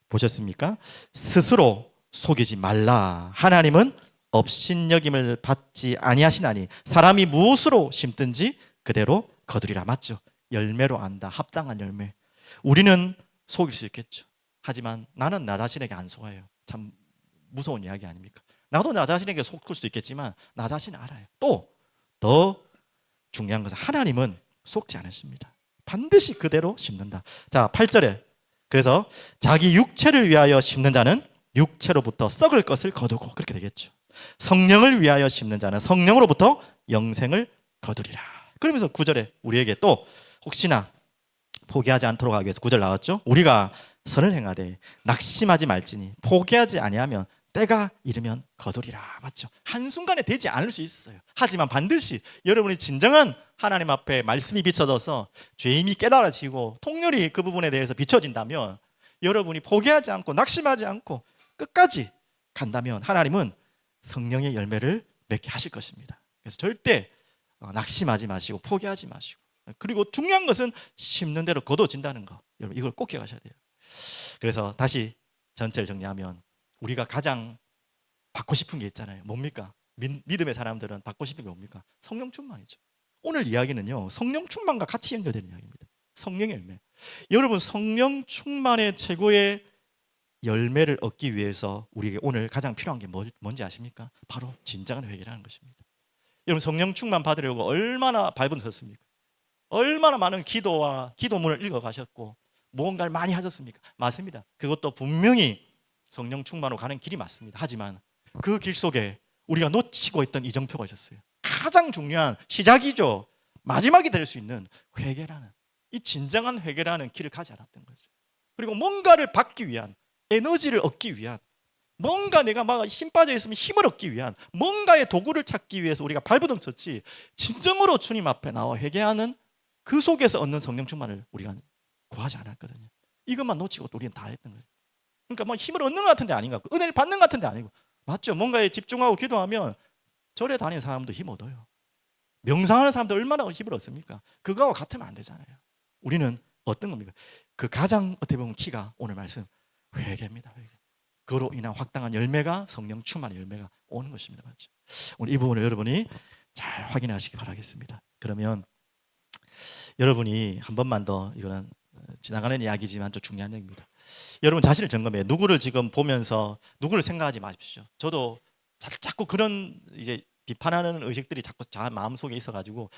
보셨습니까? 스스로 속이지 말라. 하나님은 업신여김을 받지 아니하시나니 사람이 무엇으로 심든지 그대로 거두리라. 맞죠? 열매로 안다. 합당한 열매. 우리는 속일 수 있겠죠. 하지만 나는 나 자신에게 안 속아요. 참 무서운 이야기 아닙니까? 나도 나 자신에게 속을 수도 있겠지만 나 자신 알아요. 또 더 중요한 것은 하나님은 속지 않으십니다. 반드시 그대로 심는다. 자, 8절에 그래서 자기 육체를 위하여 심는 자는 육체로부터 썩을 것을 거두고 그렇게 되겠죠. 성령을 위하여 심는 자는 성령으로부터 영생을 거두리라. 그러면서 9절에 우리에게 또 혹시나 포기하지 않도록 하기 위해서 9절 나왔죠. 우리가 선을 행하되 낙심하지 말지니 포기하지 아니하면 때가 이르면 거두리라. 맞죠? 한순간에 되지 않을 수 있어요. 하지만 반드시 여러분이 진정한 하나님 앞에 말씀이 비춰져서 죄임이 깨달아지고 통렬히 그 부분에 대해서 비춰진다면 여러분이 포기하지 않고 낙심하지 않고 끝까지 간다면 하나님은 성령의 열매를 맺게 하실 것입니다. 그래서 절대 낙심하지 마시고 포기하지 마시고 그리고 중요한 것은 심는 대로 거둬진다는 거. 여러분 이걸 꼭 기억하셔야 돼요. 그래서 다시 전체를 정리하면 우리가 가장 받고 싶은 게 있잖아요. 뭡니까? 믿음의 사람들은 받고 싶은 게 뭡니까? 성령 충만이죠. 오늘 이야기는요, 성령 충만과 같이 연결되는 이야기입니다. 성령의 열매. 여러분 성령 충만의 최고의 열매를 얻기 위해서 우리에게 오늘 가장 필요한 게 뭔지 아십니까? 바로 진정한 회개라는 것입니다. 여러분 성령 충만 받으려고 얼마나 발버둥쳤습니까? 얼마나 많은 기도와 기도문을 읽어가셨고 무언가를 많이 하셨습니까? 맞습니다. 그것도 분명히 성령 충만으로 가는 길이 맞습니다. 하지만 그 길 속에 우리가 놓치고 있던 이정표가 있었어요. 가장 중요한 시작이죠. 마지막이 될 수 있는 회개라는 이 진정한 회개라는 길을 가지 않았던 거죠. 그리고 뭔가를 받기 위한 에너지를 얻기 위한 뭔가 내가 막 힘 빠져 있으면 힘을 얻기 위한 뭔가의 도구를 찾기 위해서 우리가 발버둥 쳤지 진정으로 주님 앞에 나와 회개하는 그 속에서 얻는 성령 충만을 우리가 구하지 않았거든요. 이것만 놓치고 또 우리는 다 했던 거예요. 그러니까 뭐 힘을 얻는 것 같은데 아닌 것 같고 은혜를 받는 것 같은데 아니고 맞죠? 뭔가에 집중하고 기도하면 절에 다니는 사람도 힘 얻어요. 명상하는 사람도 얼마나 힘을 얻습니까? 그거하고 같으면 안 되잖아요. 우리는 어떤 겁니까? 그 가장 어떻게 보면 키가 오늘 말씀 회개입니다. 회개. 그로 인한 확당한 열매가 성령 충만의 열매가 오는 것입니다. 맞죠? 오늘 이 부분을 여러분이 잘 확인하시기 바라겠습니다. 그러면 여러분이 한 번만 더, 이거는 지나가는 이야기지만 좀 중요한 얘기입니다. 여러분 자신을 점검해요. 누구를 지금 보면서 누구를 생각하지 마십시오. 저도 자꾸 그런 이제 비판하는 의식들이 자꾸 제 마음속에 있어가지고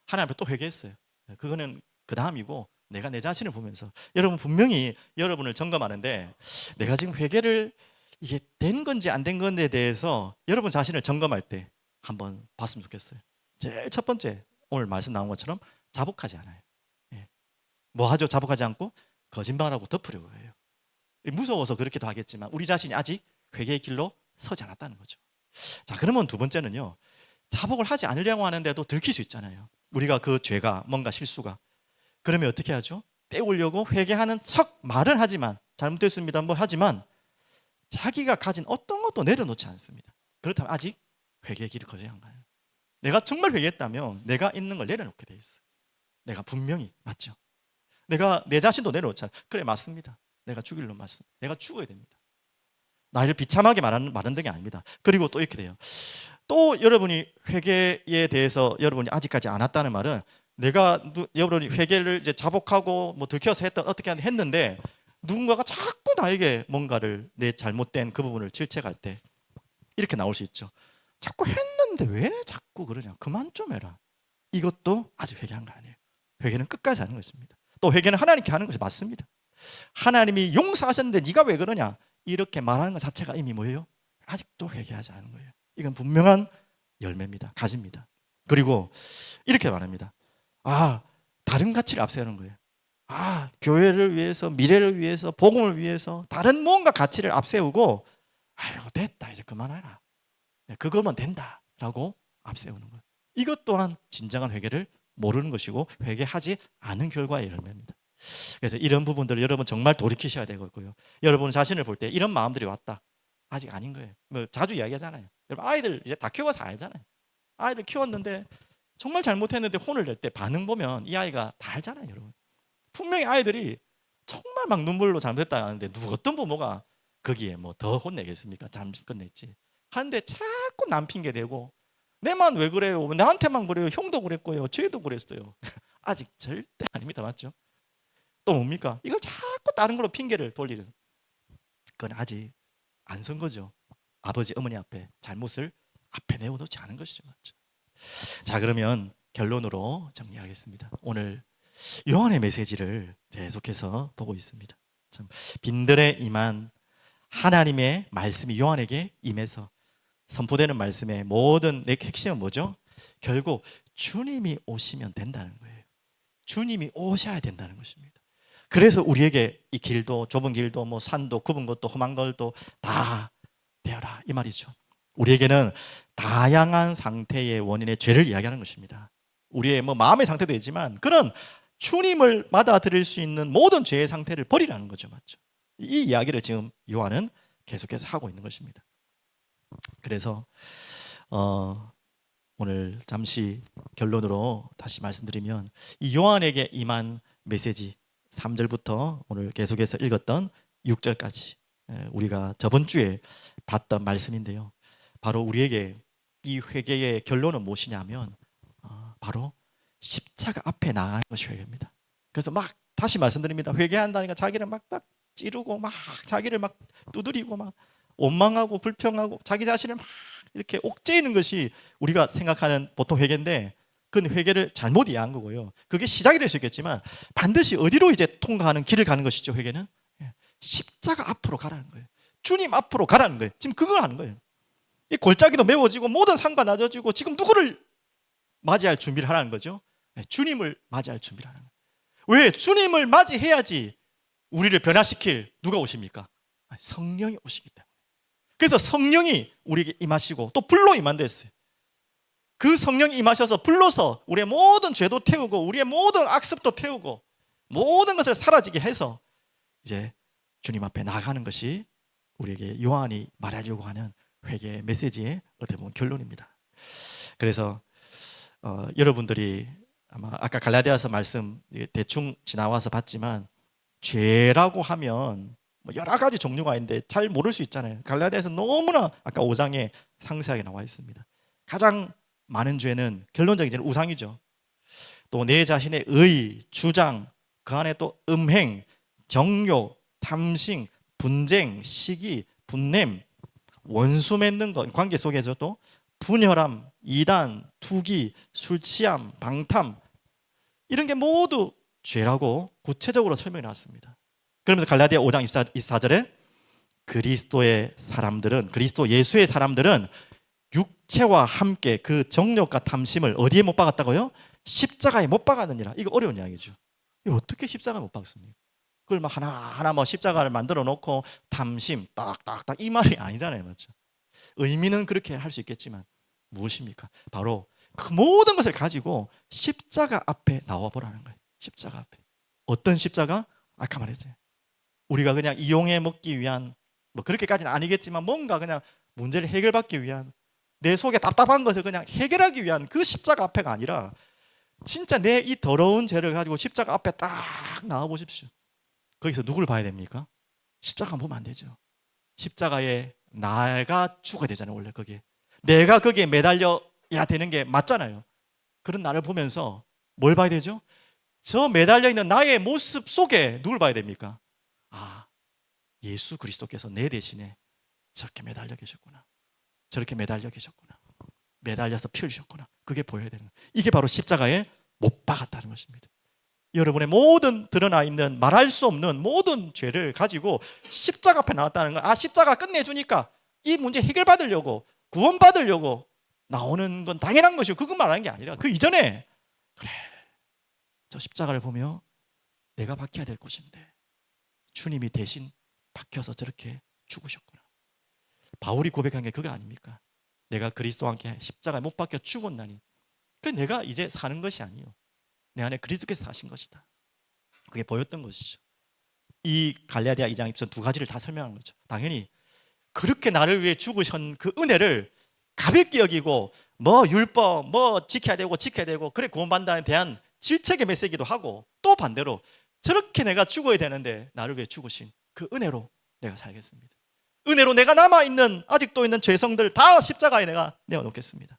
하나님 앞에 또 회개했어요. 그거는 그 다음이고, 내가 내 자신을 보면서 여러분 분명히 여러분을 점검하는데, 내가 지금 회개를 이게 된 건지 안 된 건지에 대해서 여러분 자신을 점검할 때 한번 봤으면 좋겠어요. 제일 첫 번째, 오늘 말씀 나온 것처럼 자복하지 않아요. 예. 뭐 하죠? 자복하지 않고 거짓말하고 덮으려고 해요. 무서워서 그렇게도 하겠지만 우리 자신이 아직 회개의 길로 서지 않았다는 거죠. 자, 그러면 두 번째는요, 자복을 하지 않으려고 하는데도 들킬 수 있잖아요. 우리가 그 죄가, 뭔가 실수가. 그러면 어떻게 하죠? 때우려고 회개하는 척 말은 하지만, 잘못됐습니다 뭐 하지만 자기가 가진 어떤 것도 내려놓지 않습니다. 그렇다면 아직 회개의 길을 거절한 거예요. 내가 정말 회개했다면 내가 있는 걸 내려놓게 돼 있어요. 내가 분명히, 맞죠? 내가 내 자신도 내려놓잖아요. 그래, 맞습니다. 내가 죽일 놈 맞습니다. 내가 죽어야 됩니다. 나를 비참하게 말하는 게 아닙니다. 그리고 또 이렇게 돼요. 또 여러분이 회개에 대해서 여러분이 아직까지 안 왔다는 말은, 내가 여러분이 회개를 이제 자복하고 뭐 들켜서 어떻게 했는데 누군가가 자꾸 나에게 뭔가를, 내 잘못된 그 부분을 질책할 때 이렇게 나올 수 있죠. 자꾸 했는데 왜 자꾸 그러냐, 그만 좀 해라. 이것도 아직 회개한 거 아니에요. 회개는 끝까지 하는 것입니다. 또 회개는 하나님께 하는 것이 맞습니다. 하나님이 용서하셨는데 네가 왜 그러냐, 이렇게 말하는 것 자체가 이미 뭐예요? 아직도 회개하지 않은 거예요. 이건 분명한 열매입니다. 가지입니다. 그리고 이렇게 말합니다. 다른 가치를 앞세우는 거예요. 교회를 위해서, 미래를 위해서, 복음을 위해서 다른 뭔가 가치를 앞세우고, 이거 됐다, 이제 그만하라, 그거면 된다 라고 앞세우는 거예요. 이것 또한 진정한 회개를 모르는 것이고 회개하지 않은 결과의 열매입니다. 그래서 이런 부분들을 여러분 정말 돌이키셔야 되고요. 여러분 자신을 볼 때 이런 마음들이 왔다, 아직 아닌 거예요. 뭐 자주 이야기하잖아요. 여러분 아이들 이제 다 키워서 알잖아요. 아이들 키웠는데 정말 잘못했는데 혼을 낼 때 반응 보면 이 아이가 다 알잖아요. 여러분 분명히 아이들이 정말 막 눈물로 잘못했다 하는데 어떤 부모가 거기에 뭐 더 혼내겠습니까? 잠시 끝냈지 하는데 자꾸 남 핑계 대고, 내만 왜 그래요? 나한테만 그래요? 형도 그랬고요, 쟤도 그랬어요. 아직 절대 아닙니다. 맞죠? 또 뭡니까? 이걸 자꾸 다른 걸로 핑계를 돌리는, 그건 아직 안 선 거죠. 아버지 어머니 앞에 잘못을 앞에 내어놓지 않은 것이죠. 맞죠? 자, 그러면 결론으로 정리하겠습니다. 오늘 요한의 메시지를 계속해서 보고 있습니다. 참 빈들에 임한 하나님의 말씀이 요한에게 임해서 선포되는 말씀의 모든 핵심은 뭐죠? 결국 주님이 오시면 된다는 거예요. 주님이 오셔야 된다는 것입니다. 그래서 우리에게 이 길도, 좁은 길도, 뭐 산도, 굽은 것도, 험한 것도 다 되어라, 이 말이죠. 우리에게는 다양한 상태의 원인의 죄를 이야기하는 것입니다. 우리의 뭐 마음의 상태도 있지만 그런 주님을 받아들일 수 있는 모든 죄의 상태를 버리라는 거죠. 맞죠? 이 이야기를 지금 요한은 계속해서 하고 있는 것입니다. 그래서 오늘 잠시 결론으로 다시 말씀드리면, 이 요한에게 임한 메시지 3절부터 오늘 계속해서 읽었던 6절까지 우리가 저번 주에 봤던 말씀인데요, 바로 우리에게 이 회개의 결론은 무엇이냐면 바로 십자가 앞에 나가는 것이 회개입니다. 그래서 막 다시 말씀드립니다. 회개한다니까 자기를 막 찌르고 막 자기를 막 두드리고 막 원망하고 불평하고 자기 자신을 막 이렇게 옥죄이는 것이 우리가 생각하는 보통 회개인데, 그건 회개를 잘못 이해한 거고요. 그게 시작이 될 수 있겠지만 반드시 어디로 이제 통과하는 길을 가는 것이죠. 회개는 십자가 앞으로 가라는 거예요. 주님 앞으로 가라는 거예요. 지금 그걸 하는 거예요. 이 골짜기도 메워지고 모든 산과 낮아지고 지금 누구를 맞이할 준비를 하라는 거죠? 주님을 맞이할 준비를 하는 거예요. 왜? 주님을 맞이해야지 우리를 변화시킬 누가 오십니까? 성령이 오시기 때문에. 그래서 성령이 우리에게 임하시고 또 불로 임한댔어요. 그 성령이 임하셔서 불로서 우리의 모든 죄도 태우고 우리의 모든 악습도 태우고 모든 것을 사라지게 해서 이제 주님 앞에 나아가는 것이 우리에게 요한이 말하려고 하는 회개의 메시지의 어떻게 보면 결론입니다. 그래서 여러분들이 아마 아까 갈라디아서 말씀 대충 지나와서 봤지만, 죄라고 하면 뭐 여러 가지 종류가 있는데 잘 모를 수 있잖아요. 갈라디아에서 너무나 아까 5장에 상세하게 나와 있습니다. 가장 많은 죄는 결론적인 죄는 우상이죠. 또 내 자신의 의, 주장, 그 안에 또 음행, 정욕, 탐심, 분쟁, 시기, 분냄, 원수 맺는 것, 관계 속에서도 분열함, 이단, 투기, 술 취함, 방탐, 이런 게 모두 죄라고 구체적으로 설명해 놨습니다. 그러면서 갈라디아 5장 24절에 그리스도의 사람들은, 그리스도 예수의 사람들은 육체와 함께 그 정욕과 탐심을 어디에 못 박았다고요? 십자가에 못 박았느니라. 이거 어려운 이야기죠. 이거 어떻게 십자가에 못 박습니까? 그걸 막 하나하나 뭐 십자가를 만들어 놓고 탐심 딱딱딱 이 말이 아니잖아요. 맞죠? 의미는 그렇게 할 수 있겠지만 무엇입니까? 바로 그 모든 것을 가지고 십자가 앞에 나와 보라는 거예요. 십자가 앞에. 어떤 십자가? 아까 말했죠. 우리가 그냥 이용해 먹기 위한, 뭐 그렇게까지는 아니겠지만 뭔가 그냥 문제를 해결받기 위한, 내 속에 답답한 것을 그냥 해결하기 위한 그 십자가 앞에가 아니라 진짜 내 이 더러운 죄를 가지고 십자가 앞에 딱 나와 보십시오. 거기서 누굴 봐야 됩니까? 십자가 보면 안 되죠. 십자가에 나가 죽어야 되잖아요. 원래 거기에 내가 거기에 매달려야 되는 게 맞잖아요. 그런 나를 보면서 뭘 봐야 되죠? 저 매달려 있는 나의 모습 속에 누굴 봐야 됩니까? 아, 예수 그리스도께서 내 대신에 저렇게 매달려 계셨구나. 저렇게 매달려 계셨구나. 매달려서 피 흘리셨구나. 그게 보여야 되는 거예요. 이게 바로 십자가에 못 박았다는 것입니다. 여러분의 모든 드러나 있는 말할 수 없는 모든 죄를 가지고 십자가 앞에 나왔다는 건, 아, 십자가 끝내주니까 이 문제 해결받으려고, 구원받으려고 나오는 건 당연한 것이고, 그것 말하는 게 아니라 그 이전에, 그래, 저 십자가를 보며 내가 박혀야 될 곳인데 주님이 대신 박혀서 저렇게 죽으셨구나. 바울이 고백한 게 그거 아닙니까? 내가 그리스도와 함께 십자가에 못 박혀 죽었나니, 그래 내가 이제 사는 것이 아니요, 내 안에 그리스도께서 사신 것이다. 그게 보였던 것이죠. 이 갈라디아 2장 2절 두 가지를 다 설명한 거죠. 당연히 그렇게 나를 위해 죽으신 그 은혜를 가볍게 여기고 뭐 율법 뭐 지켜야 되고 그래 구원받는다에 대한 질책의 메시지도 하고, 또 반대로 저렇게 내가 죽어야 되는데 나를 위해 죽으신 그 은혜로 내가 살겠습니다. 은혜로 내가 남아있는 아직도 있는 죄성들 다 십자가에 내가 내어놓겠습니다.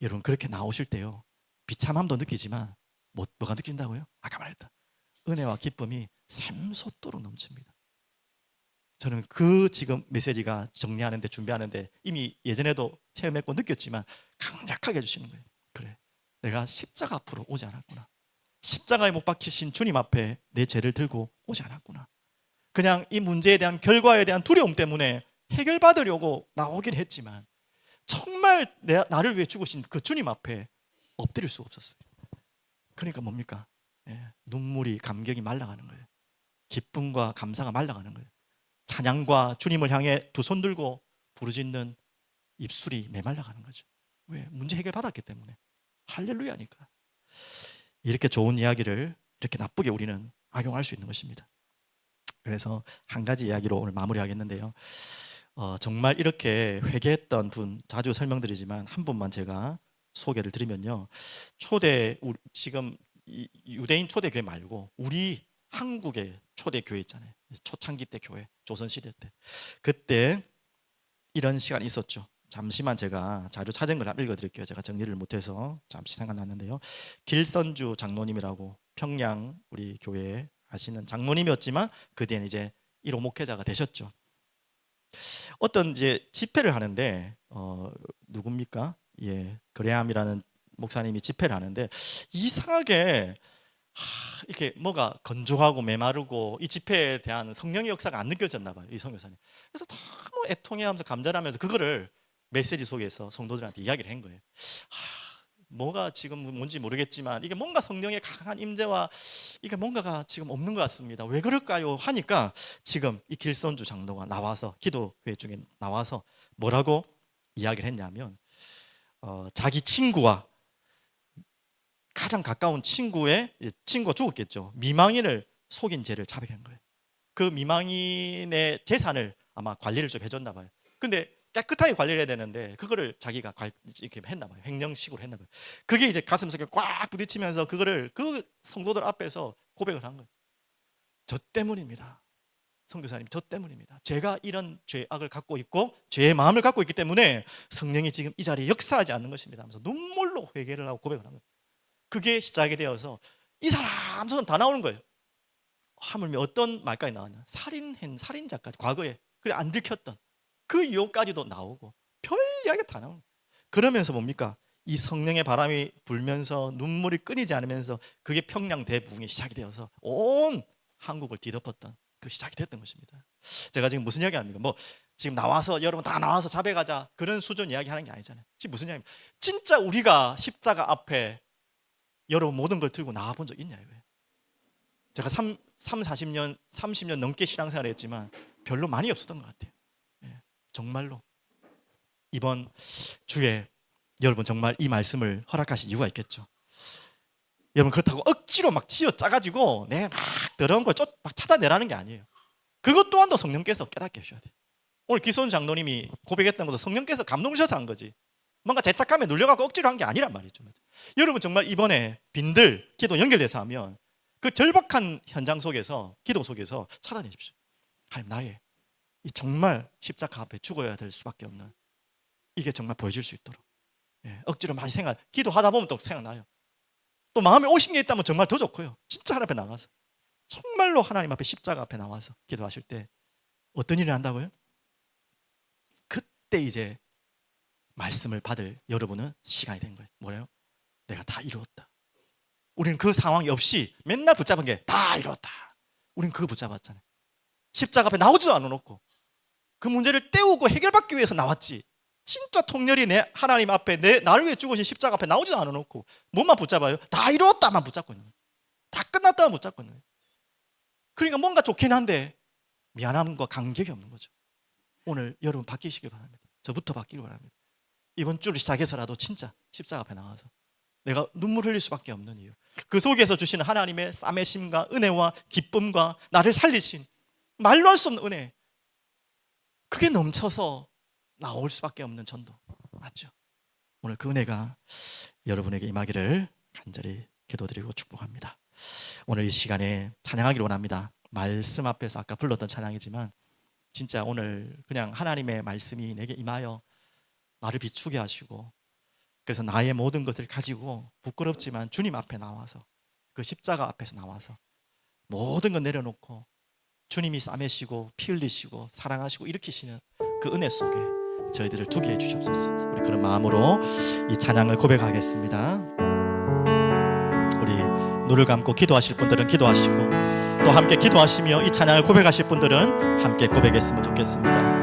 여러분 그렇게 나오실 때요, 비참함도 느끼지만 뭐가 느낀다고요? 아까 말했던 은혜와 기쁨이 샘솟도록 넘칩니다. 저는 그 지금 메시지가 정리하는데, 준비하는데 이미 예전에도 체험했고 느꼈지만 강력하게 해주시는 거예요. 그래, 내가 십자가 앞으로 오지 않았구나. 십자가에 못 박히신 주님 앞에 내 죄를 들고 오지 않았구나. 그냥 이 문제에 대한 결과에 대한 두려움 때문에 해결받으려고 나오긴 했지만 정말 나를 위해 죽으신 그 주님 앞에 엎드릴 수가 없었어요. 그러니까 뭡니까? 눈물이, 감격이 말라가는 거예요. 기쁨과 감사가 말라가는 거예요. 찬양과 주님을 향해 두 손 들고 부르짖는 입술이 메말라가는 거죠. 왜? 문제 해결 받았기 때문에. 할렐루야니까. 이렇게 좋은 이야기를 이렇게 나쁘게 우리는 악용할 수 있는 것입니다. 그래서 한 가지 이야기로 오늘 마무리하겠는데요. 정말 이렇게 회개했던 분 자주 설명드리지만 한 분만 제가 소개를 드리면요, 지금 유대인 초대교회 말고 우리 한국의 초대교회 있잖아요. 초창기 때 교회, 조선시대 때, 그때 이런 시간이 있었죠. 잠시만 제가 자료 찾은 걸 읽어드릴게요. 제가 정리를 못해서 잠시 생각났는데요. 길선주 장로님이라고 평양 우리 교회에 하시는 장로님이었지만 그 뒤에는 이제 1호 목회자가 되셨죠. 어떤 이제 집회를 하는데 누굽니까? 그레함이라는 목사님이 집회를 하는데 이상하게 이렇게 뭐가 건조하고 메마르고 이 집회에 대한 성령의 역사가 안 느껴졌나 봐요, 이 선교사님. 그래서 너무 애통해하면서 감절하면서 그거를 메시지 속에서 성도들한테 이야기를 한 거예요. 뭐가 지금 뭔지 모르겠지만 이게 뭔가 성령의 강한 임재와 이게 뭔가가 지금 없는 것 같습니다. 왜 그럴까요? 하니까 지금 이 길선주 장로가 나와서 기도회 중에 나와서 뭐라고 이야기를 했냐면 자기 친구와 가장 가까운 친구가 죽었겠죠. 미망인을 속인 죄를 자백한 거예요. 그 미망인의 재산을 아마 관리를 좀 해줬나 봐요. 근데 깨끗하게 관리를 해야 되는데 그거를 자기가 이렇게 했나 봐요. 횡령식으로 했나 봐요. 그게 이제 가슴속에 꽉 부딪히면서 그거를 그 성도들 앞에서 고백을 한 거예요. 저 때문입니다. 선교사님, 저 때문입니다. 제가 이런 죄악을 갖고 있고 죄의 마음을 갖고 있기 때문에 성령이 지금 이 자리에 역사하지 않는 것입니다 하면서 눈물로 회개를 하고 고백을 합니다. 그게 시작이 되어서 이 사람 저 사람 다 나오는 거예요. 하물며 어떤 말까지 나왔냐, 살인자까지, 과거에 그래 안 들켰던 그 유혹까지도 나오고 별 이야기가 다 나오는 거예요. 그러면서 뭡니까? 이 성령의 바람이 불면서 눈물이 끊이지 않으면서 그게 평양 대부흥이 시작이 되어서 온 한국을 뒤덮었던 그 시작이 됐던 것입니다. 제가 지금 무슨 이야기 합니까? 뭐 지금 나와서 여러분 다 나와서 자백하자 그런 수준 이야기 하는 게 아니잖아요. 지금 무슨 이야기입니까? 진짜 우리가 십자가 앞에 여러분 모든 걸 들고 나와 본 적 있냐요? 제가 40년, 30년 넘게 신앙생활을 했지만 별로 많이 없었던 것 같아요. 정말로 이번 주에 여러분 정말 이 말씀을 허락하신 이유가 있겠죠. 여러분 그렇다고 억지로 막 쥐어 짜가지고 막 더러운 걸 막 찾아내라는 게 아니에요. 그것 또한도 성령께서 깨닫게 해주셔야 돼요. 오늘 기손 장로님이 고백했던 것도 성령께서 감동하셔서 한 거지, 뭔가 제 착함에 눌려가고 억지로 한 게 아니란 말이죠. 여러분 정말 이번에 빈들 기도 연결돼서 하면 그 절박한 현장 속에서, 기도 속에서 찾아내십시오. 하나님, 나의 이 정말 십자가 앞에 죽어야 될 수밖에 없는 이게 정말 보여질 수 있도록, 억지로 많이 기도하다 보면 또 생각나요. 또 마음에 오신 게 있다면 정말 더 좋고요. 진짜 하나님 앞에 나가서 정말로 하나님 앞에 십자가 앞에 나와서 기도하실 때 어떤 일을 한다고요? 그때 이제 말씀을 받을 여러분은 시간이 된 거예요. 뭐래요? 내가 다 이루었다. 우리는 그 상황이 없이 맨날 붙잡은 게 다 이루었다. 우리는 그거 붙잡았잖아요. 십자가 앞에 나오지도 않아놓고 그 문제를 때우고 해결받기 위해서 나왔지, 진짜 통렬히 내 하나님 앞에 나를 위해 죽으신 십자가 앞에 나오지도 않아놓고 뭐만 붙잡아요? 다 이루었다만 붙잡고 있는 거예요. 다 끝났다만 붙잡고 있는 거예요. 그러니까 뭔가 좋긴 한데 미안함과 감격이 없는 거죠. 오늘 여러분 바뀌시길 바랍니다. 저부터 바뀌길 바랍니다. 이번 주를 시작해서라도 진짜 십자가 앞에 나와서 내가 눈물 흘릴 수밖에 없는 이유, 그 속에서 주시는 하나님의 싸매심과 은혜와 기쁨과 나를 살리신 말로 할 수 없는 은혜, 그게 넘쳐서 나올 수밖에 없는 전도, 맞죠? 오늘 그 은혜가 여러분에게 임하기를 간절히 기도드리고 축복합니다. 오늘 이 시간에 찬양하기를 원합니다. 말씀 앞에서 아까 불렀던 찬양이지만 진짜 오늘 그냥 하나님의 말씀이 내게 임하여 나를 비추게 하시고, 그래서 나의 모든 것을 가지고 부끄럽지만 주님 앞에 나와서, 그 십자가 앞에서 나와서 모든 것 내려놓고 주님이 싸매시고 피 흘리시고 사랑하시고 일으키시는 그 은혜 속에 저희들을 두게 해주시옵소서. 우리 그런 마음으로 이 찬양을 고백하겠습니다. 우리 눈을 감고 기도하실 분들은 기도하시고, 또 함께 기도하시며 이 찬양을 고백하실 분들은 함께 고백했으면 좋겠습니다.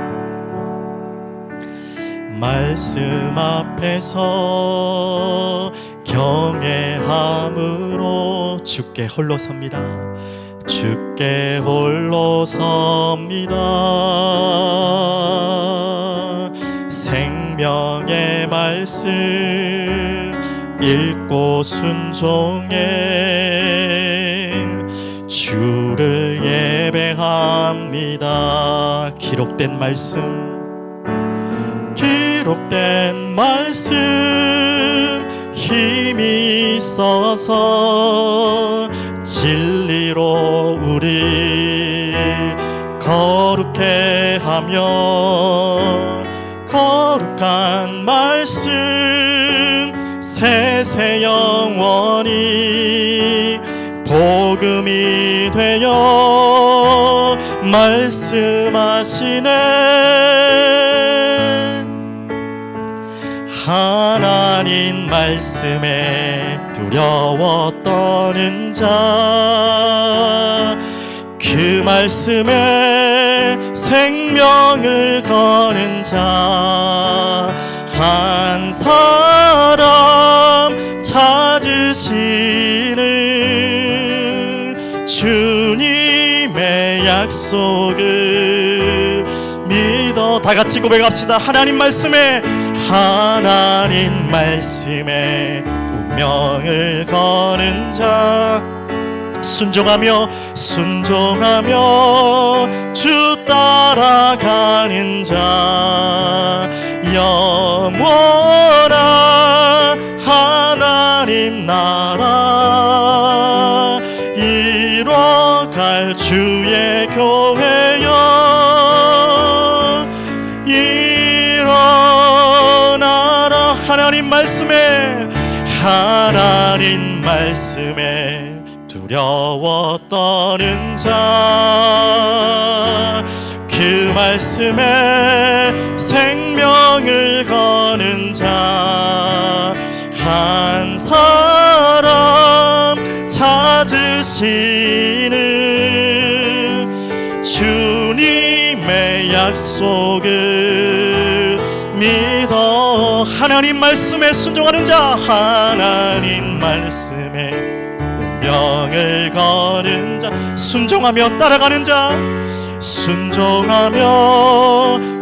말씀 앞에서 경외함으로 주께 홀로 섭니다. 주께 홀로 섭니다. 생명의 말씀 읽고 순종해 주를 예배합니다. 기록된 말씀, 기록된 말씀 힘이 있어서 진리로 우리 거룩해 하며, 거룩한 말씀 세세 영원히 복음이 되어 말씀하시네. 하나님 말씀에 두려워 떠는 자, 그 말씀에 생명을 거는 자 한 사람 찾으시는 주님의 약속을 믿어. 다 같이 고백합시다. 하나님 말씀에, 하나님 말씀에 운명을 거는 자, 순종하며 주 따라가는 자, 영원한 하나님 나라 이뤄갈 주의 교회 하나님 말씀에 두려워 떠는 자, 그 말씀에 생명을 거는 자, 한 사람 찾으시는 주님의 약속을 믿어 하나님 말씀에 순종하는 자, 하나님 말씀에 운명을 거는 자, 순종하며 따라가는 자, 순종하며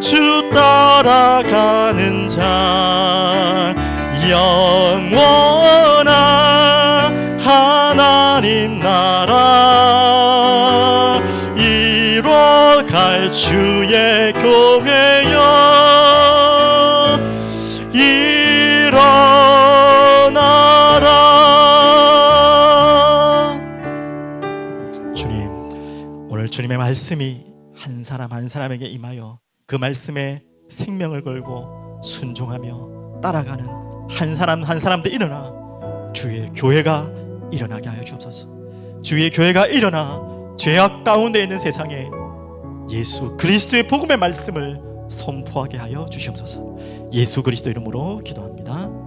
주 따라가는 자, 영원한 하나님 나라 이뤄갈 주의 교회여 일어나라. 주님, 오늘 주님의 말씀이 한 사람 한 사람에게 임하여 그 말씀에 생명을 걸고 순종하며 따라가는 한 사람 한 사람도 일어나 주의 교회가 일어나게 하여 주옵소서. 주의 교회가 일어나 죄악 가운데 있는 세상에 예수 그리스도의 복음의 말씀을 선포하게 하여 주시옵소서. 예수 그리스도 이름으로 기도합니다.